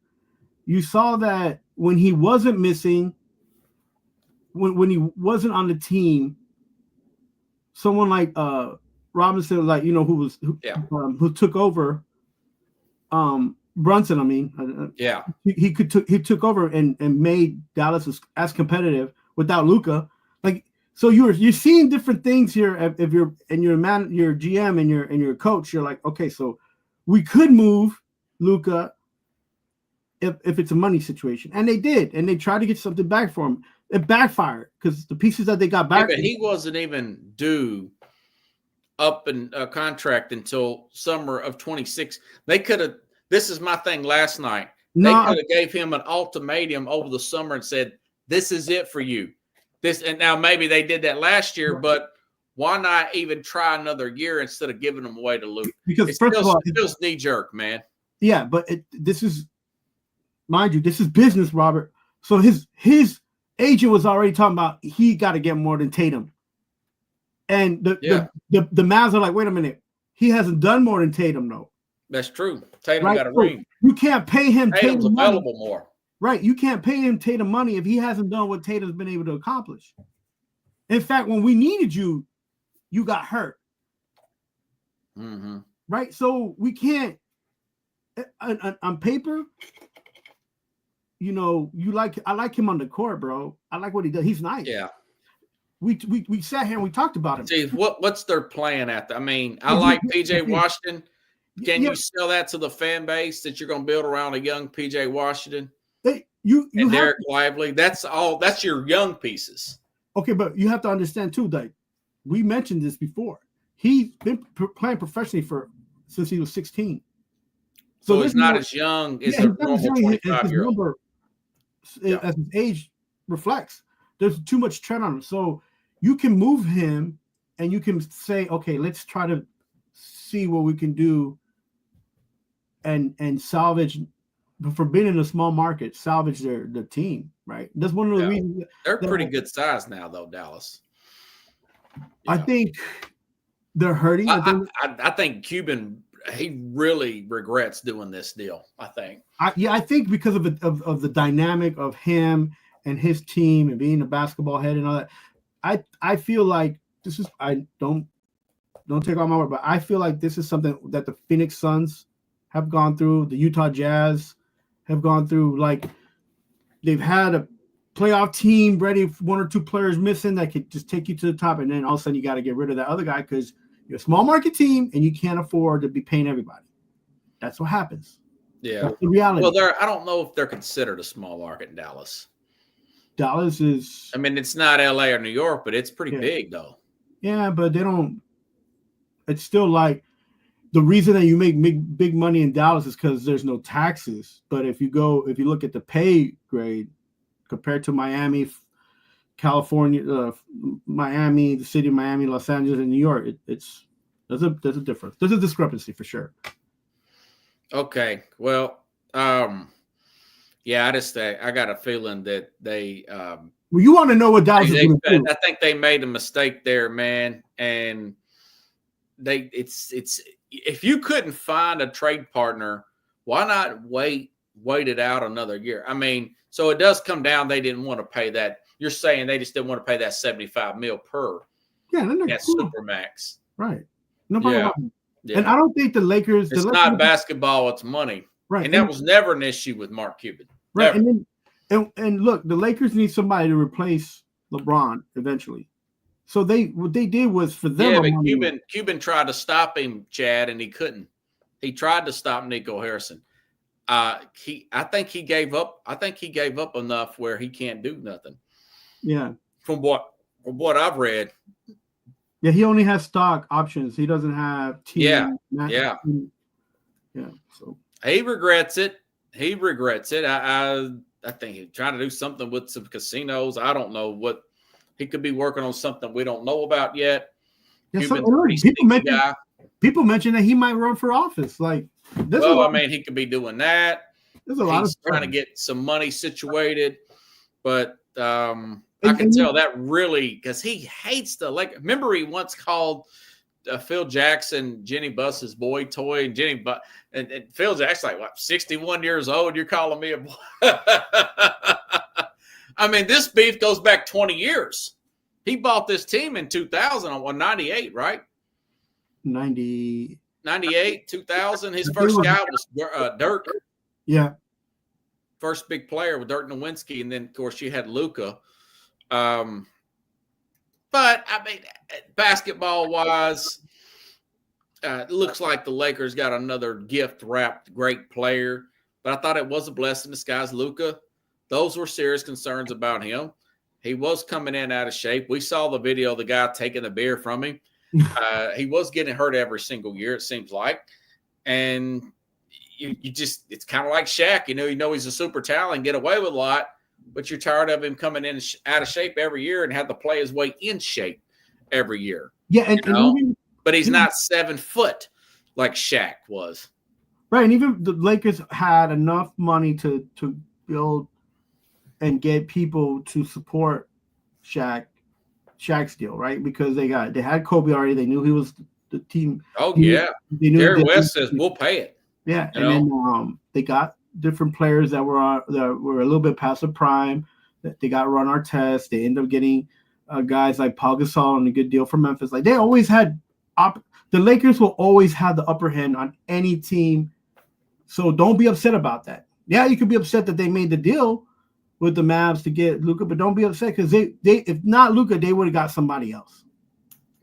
You saw that when he wasn't missing, when he wasn't on the team, someone like Robinson, like who took over, Brunson. I mean, he took over and made Dallas as competitive without Luka. Like, so you're seeing different things here. If you're your GM and your coach, you're like, okay, so we could move Luka if it's a money situation, and they did, and they tried to get something back for him. It backfired because the pieces that they got back. Yeah, but he wasn't even due up in a contract until summer of 26. They could have. This is my thing. Last night, they could have gave him an ultimatum over the summer and said, "This is it for you." And now maybe they did that last year, but why not even try another year instead of giving them away to Luke? Because first of all, it feels knee jerk, man. Yeah, but this is, mind you, this is business, Robert. So his agent was already talking about he got to get more than Tatum, and the Mavs are like, wait a minute, he hasn't done more than Tatum, though. That's true. Tatum got a ring. You can't pay him. Tatum's available more. Right, you can't pay him Tatum money if he hasn't done what Tatum's been able to accomplish. In fact, when we needed you, you got hurt. Mm-hmm. Right, so we can't. On paper, I like him on the court, bro. I like what he does. He's nice. Yeah. We sat here and we talked about him. See, what's their plan at I mean, I like PJ Washington. Can you sell that to the fan base that you're going to build around a young PJ Washington? And Derek Lively? That's all. That's your young pieces. Okay, but you have to understand too that we mentioned this before. He's been playing professionally since he was 16. So he's not as young as a normal 25-year-old. As his age reflects, there's too much trend on him. So you can move him and you can say, okay, let's try to see what we can do and salvage, for being in a small market, salvage the team, right? That's one of the reasons. They're pretty good size now, though, Dallas. I think they're hurting. I think Cuban, he really regrets doing this deal, I think. I think because of the dynamic of him and his team and being a basketball head and all that, I feel like this is, I don't take all my word, but I feel like this is something that the Phoenix Suns have gone through, the Utah Jazz have gone through. Like, they've had a playoff team ready, one or two players missing that could just take you to the top, and then all of a sudden you got to get rid of that other guy because you're a small market team and you can't afford to be paying everybody. That's what happens. Yeah. That's the reality. Well, I don't know if they're considered a small market in Dallas. Dallas is, I mean, it's not LA or New York, but it's pretty big though. Yeah, but they don't, it's still like, the reason that you make big money in Dallas is because there's no taxes. But if you look at the pay grade compared to Miami, California, Miami, the city of Miami, Los Angeles, and New York, there's a difference. There's a discrepancy for sure. Okay, well, yeah, I got a feeling that they. Well, you want to know what Dallas is going to do. I think they made a mistake there, man, and it's. If you couldn't find a trade partner, why not wait it out another year? I mean, so it does come down. They didn't want to pay that. You're saying they just didn't want to pay that $75 million per. Yeah, then they're at cool. Supermax. Right. Nobody Yeah. wants them. Yeah. And I don't think the Lakers. It's not basketball; it's money. Right. And that was never an issue with Mark Cuban. Right. Never. And look, the Lakers need somebody to replace LeBron eventually. So what they did was for them. Yeah, but Cuban tried to stop him, Chad, and he couldn't. He tried to stop Nico Harrison. I think he gave up. I think he gave up enough where he can't do nothing. Yeah. From what I've read. Yeah, he only has stock options. He doesn't have team. Yeah. So he regrets it. I think he's trying to do something with some casinos. I don't know what he could be working on something we don't know about yet. Yeah, people mention that he might run for office. Like this. Well, I mean, he could be doing that. There's a lot of trying to get some money situated, but I can tell that really because he hates remember he once called Phil Jackson Jenny Buss's boy toy, and Phil Jackson's like, what, 61 years old? You're calling me a boy? I mean, this beef goes back 20 years. He bought this team in 2000 on 98, right? 98, 2000. His first guy was Dirk. Yeah. First big player with Dirk Nowitzki, and then, of course, you had Luka. But, I mean, basketball-wise, it looks like the Lakers got another gift-wrapped great player. But I thought it was a blessing in disguise. Luka, those were serious concerns about him. He was coming in out of shape. We saw the video of the guy taking the beer from him. He was getting hurt every single year, it seems like. And you just – it's kind of like Shaq. You know he's a super talent and get away with a lot. But you're tired of him coming in out of shape every year and have to play his way in shape every year. Yeah, but he's not 7 foot like Shaq was. Right, and even the Lakers had enough money to build and get people to support Shaq's deal, right? Because they had Kobe already. They knew he was the team. Oh yeah, Jerry West says we'll pay it. Yeah, and then they got different players that were a little bit past the prime. They got Ron Artest. They ended up getting guys like Paul Gasol on a good deal for Memphis. Like they always had the Lakers will always have the upper hand on any team. So don't be upset about that. Yeah, you could be upset that they made the deal with the Mavs to get Luka, but don't be upset because they if not Luka, they would have got somebody else.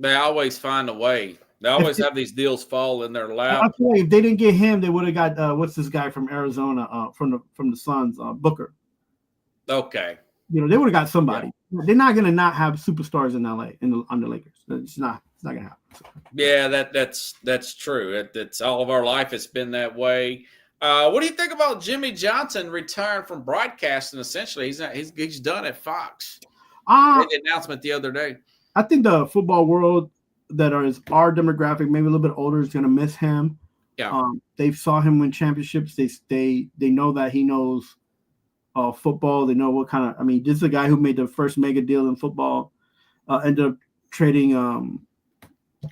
They always find a way. They always have these deals fall in their lap. I'll tell you, if they didn't get him, they would have got what's this guy from Arizona from the Suns, Booker. Okay. They would have got somebody. Yeah. They're not gonna not have superstars in LA on the Lakers. It's not gonna happen. So. Yeah, that's true. It's all of our life. It's been that way. What do you think about Jimmy Johnson retiring from broadcasting? Essentially, he's done at Fox. Made the announcement the other day. I think the football world that is our demographic, maybe a little bit older, is going to miss him. Yeah. They saw him win championships. They know that he knows football. They know what kind of. I mean, this is a guy who made the first mega deal in football. Ended up trading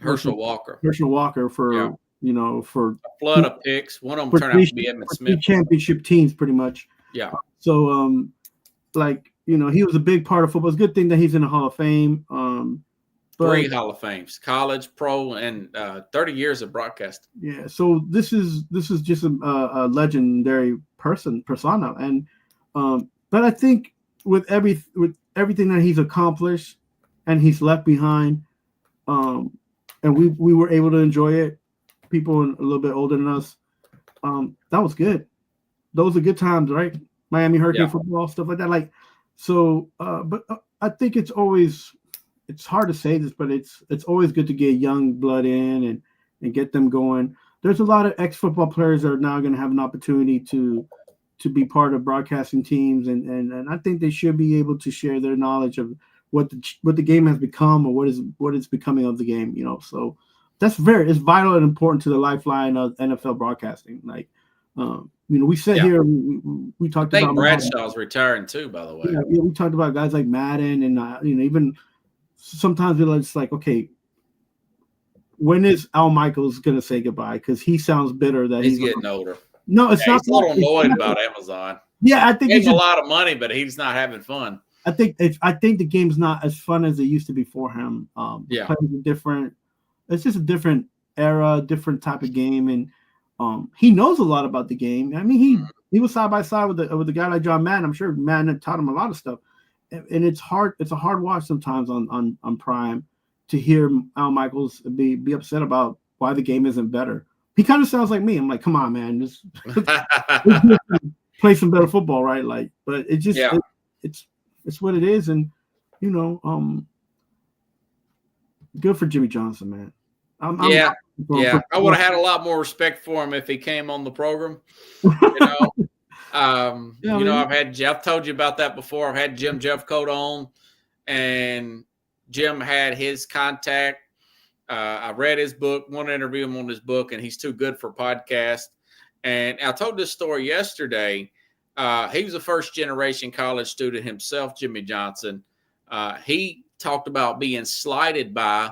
Herschel Walker for for a flood of picks. One of them turned out to be Emmitt Smith. Championship teams, pretty much. Yeah. So he was a big part of football. It's a good thing that he's in the Hall of Fame. 3 Hall of Fames, college, pro, and 30 years of broadcasting. Yeah, so this is just a legendary persona, and but I think with everything that he's accomplished and he's left behind, and we were able to enjoy it. People a little bit older than us, that was good. Those are good times, right? Miami Hurricane football, stuff like that. Like so, but I think it's always. It's hard to say this, but it's always good to get young blood in and get them going. There's a lot of ex-football players that are now going to have an opportunity to be part of broadcasting teams, and I think they should be able to share their knowledge of what the game has become or what is becoming of the game. So that's it's vital and important to the lifeline of NFL broadcasting. Like, we said here we talked about Bradshaw's retiring too, by the way. Yeah, we talked about guys like Madden and even. Sometimes it's like, okay, when is Al Michaels going to say goodbye? Because he sounds bitter that he's getting older. No, it's not. He's a little annoyed about Amazon. Yeah, I think he's a lot of money, but he's not having fun. I think the game's not as fun as it used to be for him. Yeah. Players are different. It's just a different era, different type of game, and he knows a lot about the game. I mean, he was side by side with a guy like John Madden. I'm sure Madden taught him a lot of stuff, and it's hard. It's a hard watch sometimes on Prime to hear Al Michaels be upset about why the game isn't better. He kind of sounds like me. I'm like, come on, man, just play some better football, right? Like, but it just it's what it is, and you know, good for Jimmy Johnson, man. I would have had a lot more respect for him if he came on the program. You know, I've told you about that before. I've had Jim Jeffcoat on, and Jim had his contact. I read his book, wanted to interview him on his book, and he's too good for podcast. And I told this story yesterday. He was a first-generation college student himself, Jimmy Johnson. He talked about being slighted by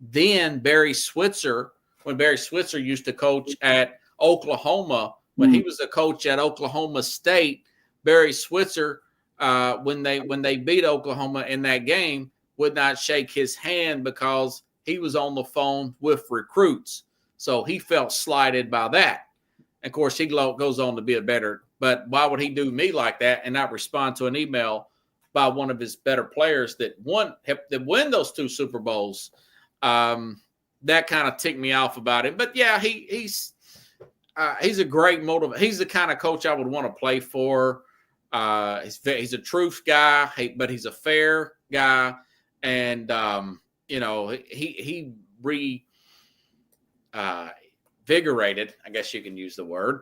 then Barry Switzer, when Barry Switzer used to coach at Oklahoma. When he was a coach at Oklahoma State, Barry Switzer, when they beat Oklahoma in that game, would not shake his hand because he was on the phone with recruits. So he felt slighted by that. Of course, he goes on to be a better, but why would he do me like that and not respond to an email by one of his better players that win those 2 Super Bowls? That kind of ticked me off about it. But yeah, he's a great motivator. He's the kind of coach I would want to play for. He's a truth guy, but he's a fair guy. And, you know, he reinvigorated, I guess you can use the word,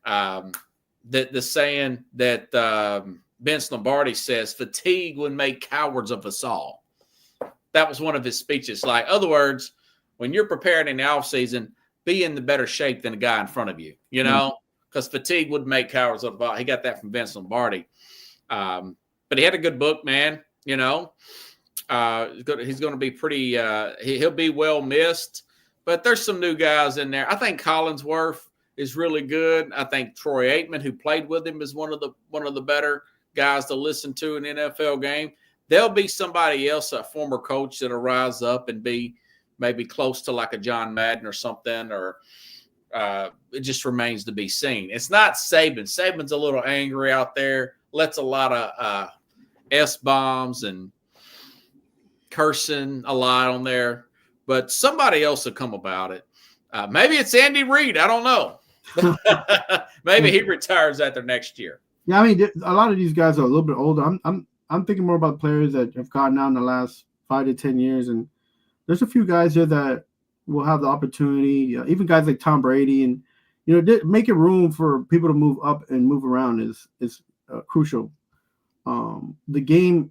the saying that Vince Lombardi says, fatigue would make cowards of us all. That was one of his speeches. Like, other words, when you're preparing in the offseason, be in the better shape than the guy in front of you, you know, because fatigue would make cowards of us all. He got that from Vince Lombardi. But he had a good book, man, you know. He's going to be pretty he'll be well missed, but there's some new guys in there. I think Collinsworth is really good. I think Troy Aikman, who played with him, is one of the better guys to listen to in an NFL game. There'll be somebody else, a former coach, that'll rise up and be maybe close to like a John Madden or something, or it just remains to be seen. It's not Saban. Saban's a little angry out there, lets a lot of S-bombs and cursing a lot on there, but somebody else will come about it. Maybe it's Andy Reid. I don't know. Maybe he retires after next year. Yeah, I mean, a lot of these guys are a little bit older. I'm thinking more about players that have gotten out in the last 5 to 10 years, and there's a few guys here that will have the opportunity. Even guys like Tom Brady, and you know, making room for people to move up and move around is crucial. The game,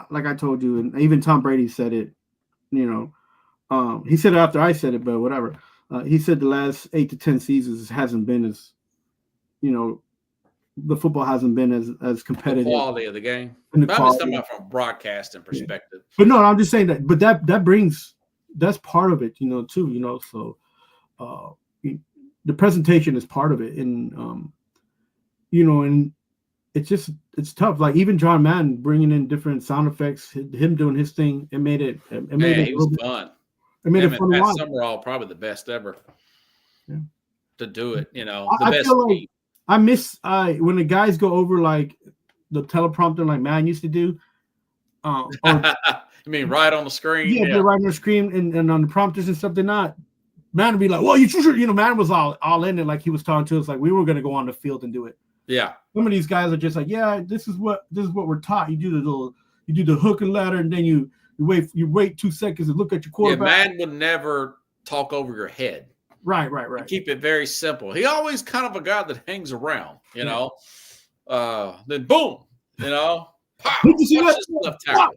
like I told you, and even Tom Brady said it. You know, he said it after I said it, but whatever. He said the last 8 to 10 seasons hasn't been as, you know, the football hasn't been as competitive. The quality of the game. I'm just talking about from a broadcasting perspective. Yeah. But no, I'm just saying that. But that's part of it, you know, too. You know, so the presentation is part of it, and you know, and it's tough. Like even John Madden bringing in different sound effects, him doing his thing, it made it was fun. It made it fun to watch. Summerall probably the best ever to do it. You know, I feel like I miss when the guys go over like the teleprompter like Madden used to do. You mean right on the screen? Yeah, they're right on the screen and on the prompters and stuff. They're not. Madden would be like, well, you should, you know, Madden was all in it, like he was talking to us, like we were going to go on the field and do it. Yeah. Some of these guys are just like, yeah, this is what we're taught. You do the hook and ladder, and then you wait 2 seconds and look at your quarterback. Yeah, Madden would never talk over your head. Right. Keep it very simple. He always kind of a guy that hangs around, you know. Then boom, you know, pop, left tackle.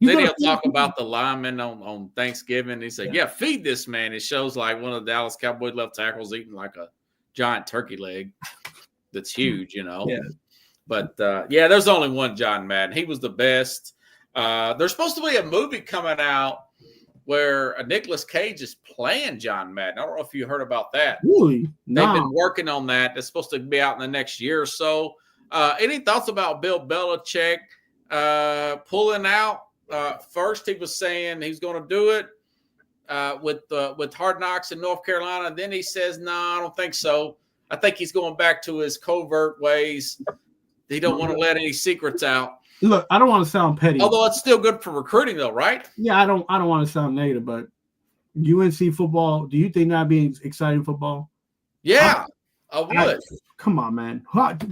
Then he'll talk about the lineman on Thanksgiving. He said, yeah, feed this man. It shows like one of the Dallas Cowboys left tackles eating like a giant turkey leg that's huge, you know. Yeah. But, there's only one John Madden. He was the best. There's supposed to be a movie coming out where Nicolas Cage is playing John Madden. I don't know if you heard about that. Really? They've been working on that. It's supposed to be out in the next year or so. Any thoughts about Bill Belichick pulling out. First, he was saying he's going to do it with Hard Knocks in North Carolina. Then he says, "No, I don't think so. I think he's going back to his covert ways. He don't want to let any secrets out." Look, I don't want to sound petty. Although it's still good for recruiting, though, right? Yeah, I don't want to sound negative, but UNC football. Do you think that'd be exciting football? Yeah, I would. Come on, man.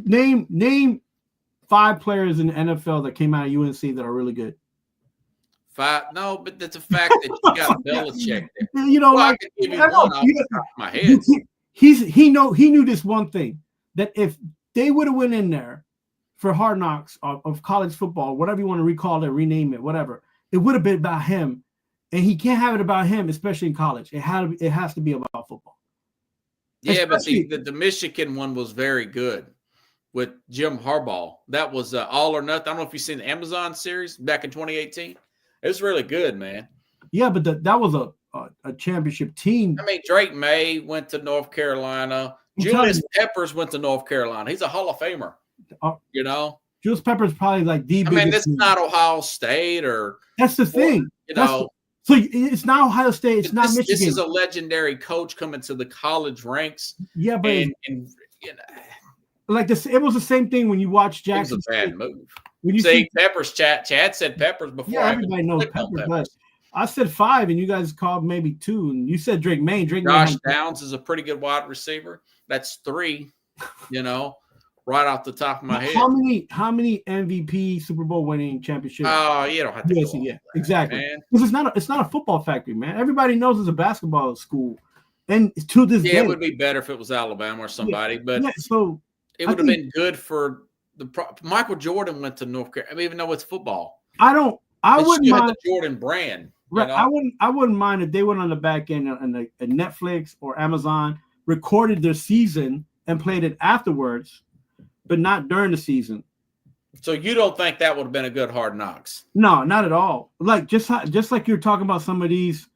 Name 5 players in the NFL that came out of UNC that are really good. 5? No, but that's a fact that you got Belichick there. You know, Well, like, I could give you one off the top of my head. he knew this one thing, that if they would have went in there for Hard Knocks of college football, whatever you want to recall it, rename it, whatever, it would have been about him, and he can't have it about him, especially in college. It has to be about football. Yeah, but the Michigan one was very good with Jim Harbaugh. That was All or Nothing. I don't know if you've seen the Amazon series back in 2018. It was really good, man. Yeah, but that was a championship team. I mean, Drake May went to North Carolina. Julius Peppers went to North Carolina. He's a Hall of Famer. You know, Julius Peppers probably like the. I mean, this is not Ohio State or. That's the thing. You know. So it's not Ohio State. It's not Michigan. This is a legendary coach coming to the college ranks. Yeah, but and you know, like this, it was the same thing when you watch Jackson. It was a bad move. When you see Peppers, Chad said Peppers before. Yeah, everybody knows Peppers, but I said 5, and you guys called maybe 2, and you said Drake May. Josh Downs is a pretty good wide receiver. That's 3. You know, right off the top of my head. How many MVP Super Bowl winning championships? Oh, you don't have to. Yeah, exactly. Because it's not a football factory, man. Everybody knows it's a basketball school, and to this day, it would be better if it was Alabama or somebody. But so it would have been good for Michael Jordan went to North Carolina. I mean, even though it's football, I wouldn't mind the Jordan brand. Right, you know? I wouldn't mind if they went on the back end and Netflix or Amazon recorded their season and played it afterwards, but not during the season. So you don't think that would have been a good Hard Knocks? No, not at all. Like just like you're talking about some of these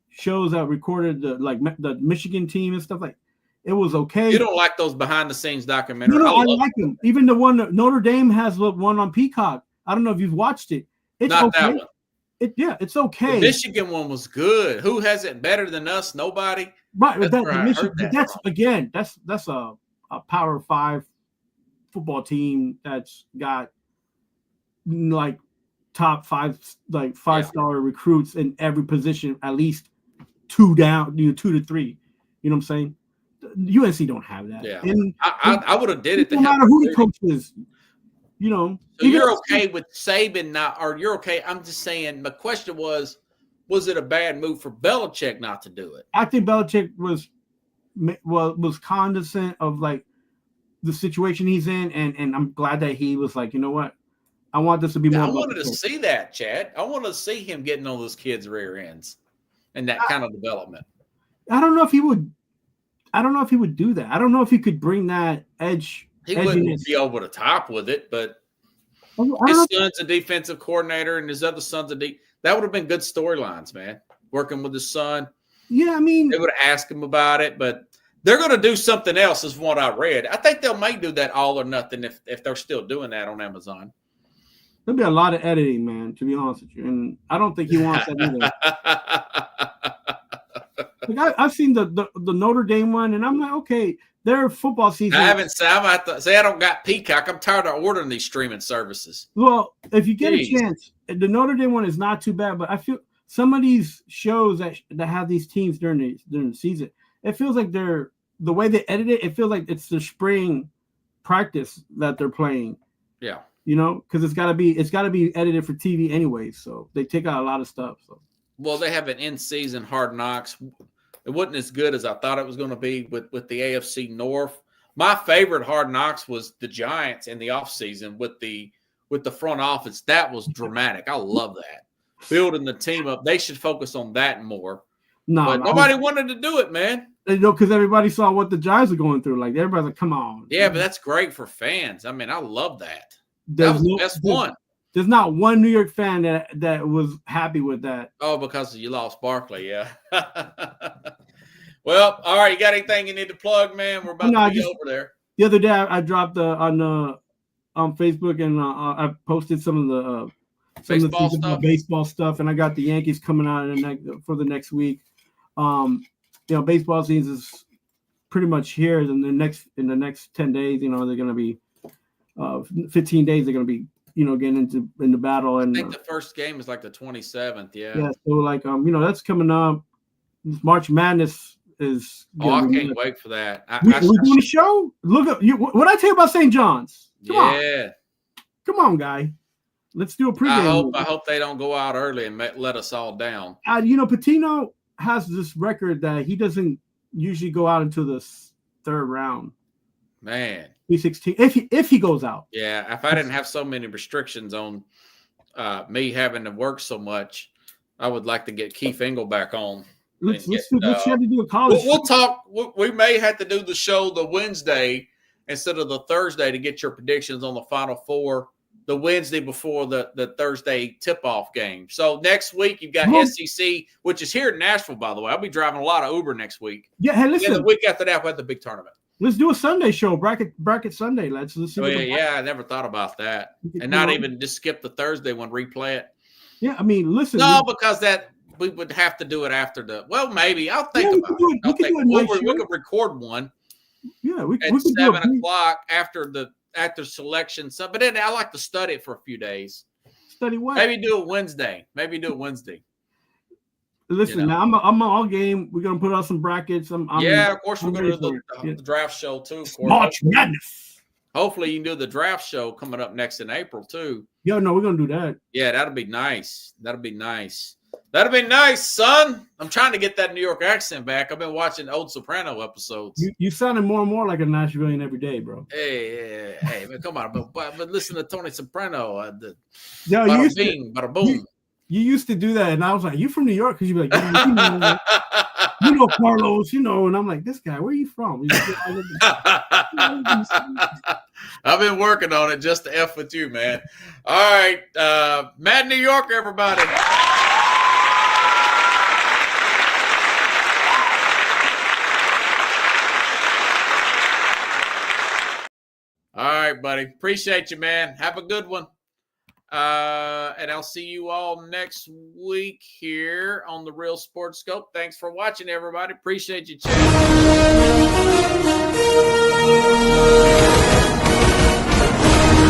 shows that recorded the Michigan team and stuff, like it was okay. You don't like those behind the scenes documentaries? No, I like them. Even the one that Notre Dame has one on Peacock. I don't know if you've watched it. It's not okay. That one. It's okay. The Michigan one was good. Who has it better than us? Nobody. Right, that's a Power 5 football team that's got like top 5 5-star recruits in every position, at least 2 down, 2 to 3. You know what I'm saying? UNC don't have that. Yeah, and I would have did it. No matter who the coach is, you know. So you're okay with Saban not, or you're okay? I'm just saying. My question was it a bad move for Belichick not to do it? I think Belichick was cognizant of like the situation he's in, and I'm glad that he was like, you know what, I want this to be more. I wanted to see that, Chad. I wanted to see him getting on those kids' rear ends and that kind of development. I don't know if he would do that. I don't know if he could bring that edge. He wouldn't be over the top with it, but his son's a defensive coordinator and his other son's that would have been good storylines, man. Working with his son. Yeah, I mean, they would have asked him about it, but they're going to do something else, is what I read. I think they may do that All or Nothing if they're still doing that on Amazon. There'll be a lot of editing, man, to be honest with you. And I don't think he wants that either. Like I've seen the Notre Dame one, and I'm like, okay, their football season. I haven't seen. I don't got Peacock. I'm tired of ordering these streaming services. Well, if you get a chance, the Notre Dame one is not too bad, but I feel some of these shows that have these teams during the season, it feels like the way they edit it. It feels like it's the spring practice that they're playing. Yeah, you know, because it's got to be edited for TV anyway, so they take out a lot of stuff. So. Well, they have an in-season Hard Knocks. It wasn't as good as I thought it was going to be with the AFC North. My favorite Hard Knocks was the Giants in the offseason with the front office. That was dramatic. I love that. Building the team up. They should focus on that more. But nobody wanted to do it, man. You know, because everybody saw what the Giants are going through. Like, everybody's like, come on. Yeah, but that's great for fans. I mean, I love that. That was the best one. There's not one New York fan that was happy with that. Oh, because you lost Barkley, yeah. Well, all right. You got anything you need to plug, man? We're about to be over there. The other day, I dropped on on Facebook, and I posted some of the baseball stuff, and I got the Yankees coming out for the next week. Baseball season is pretty much here. In the next 10 days, they're going to be 15 days. They're going to be getting into battle. And I think the first game is like the 27th. Yeah. Yeah. So that's coming up. March Madness is. I can't wait for that. We doing a show. Look up you. What I tell you about St. John's? Come on, guy. Let's do a pregame. I hope they don't go out early and let us all down. Patino has this record that he doesn't usually go out into the third round. Man. 16 if he goes out. Yeah, if I didn't have so many restrictions on me having to work so much, I would like to get Keith Engel back on. Let's have to do a college. We'll talk. We may have to do the show the Wednesday instead of the Thursday to get your predictions on the Final Four. The Wednesday before the Thursday tip-off game. So next week you've got SEC, which is here in Nashville, by the way. I'll be driving a lot of Uber next week. Yeah, hey, listen. And the week after that, we have the big tournament. Let's do a Sunday show, bracket Sunday. Let's see. I never thought about that, and not even just skip the Thursday one, replay it. Yeah, I mean, listen. No, because that we would have to do it after the. Well, maybe I'll think about it. We could record one. Yeah, we at 7 o'clock after selection. So, but then I like to study it for a few days. Study what? Maybe do it Wednesday. Listen, now I'm all game. We're gonna put out some brackets. Of course we're gonna do the draft show too. March Madness. Hopefully you can do the draft show coming up next in April too. No, we're gonna do that. Yeah, that'll be nice. That'll be nice, son. I'm trying to get that New York accent back. I've been watching old Soprano episodes. You sounding more and more like a Nashvilleian every day, bro. Hey, man, come on, but listen to Tony Soprano. Bada boom. You used to do that, and I was like, "You from New York?" Because you'd be like, you know Carlos, and I'm like, "This guy, where are you from?" I've been working on it just to F with you, man. All right, Mad New York, everybody. All right, buddy. Appreciate you, man. Have a good one. And I'll see you all next week here on the Real Sports Scope. Thanks for watching, everybody. Appreciate you, chat.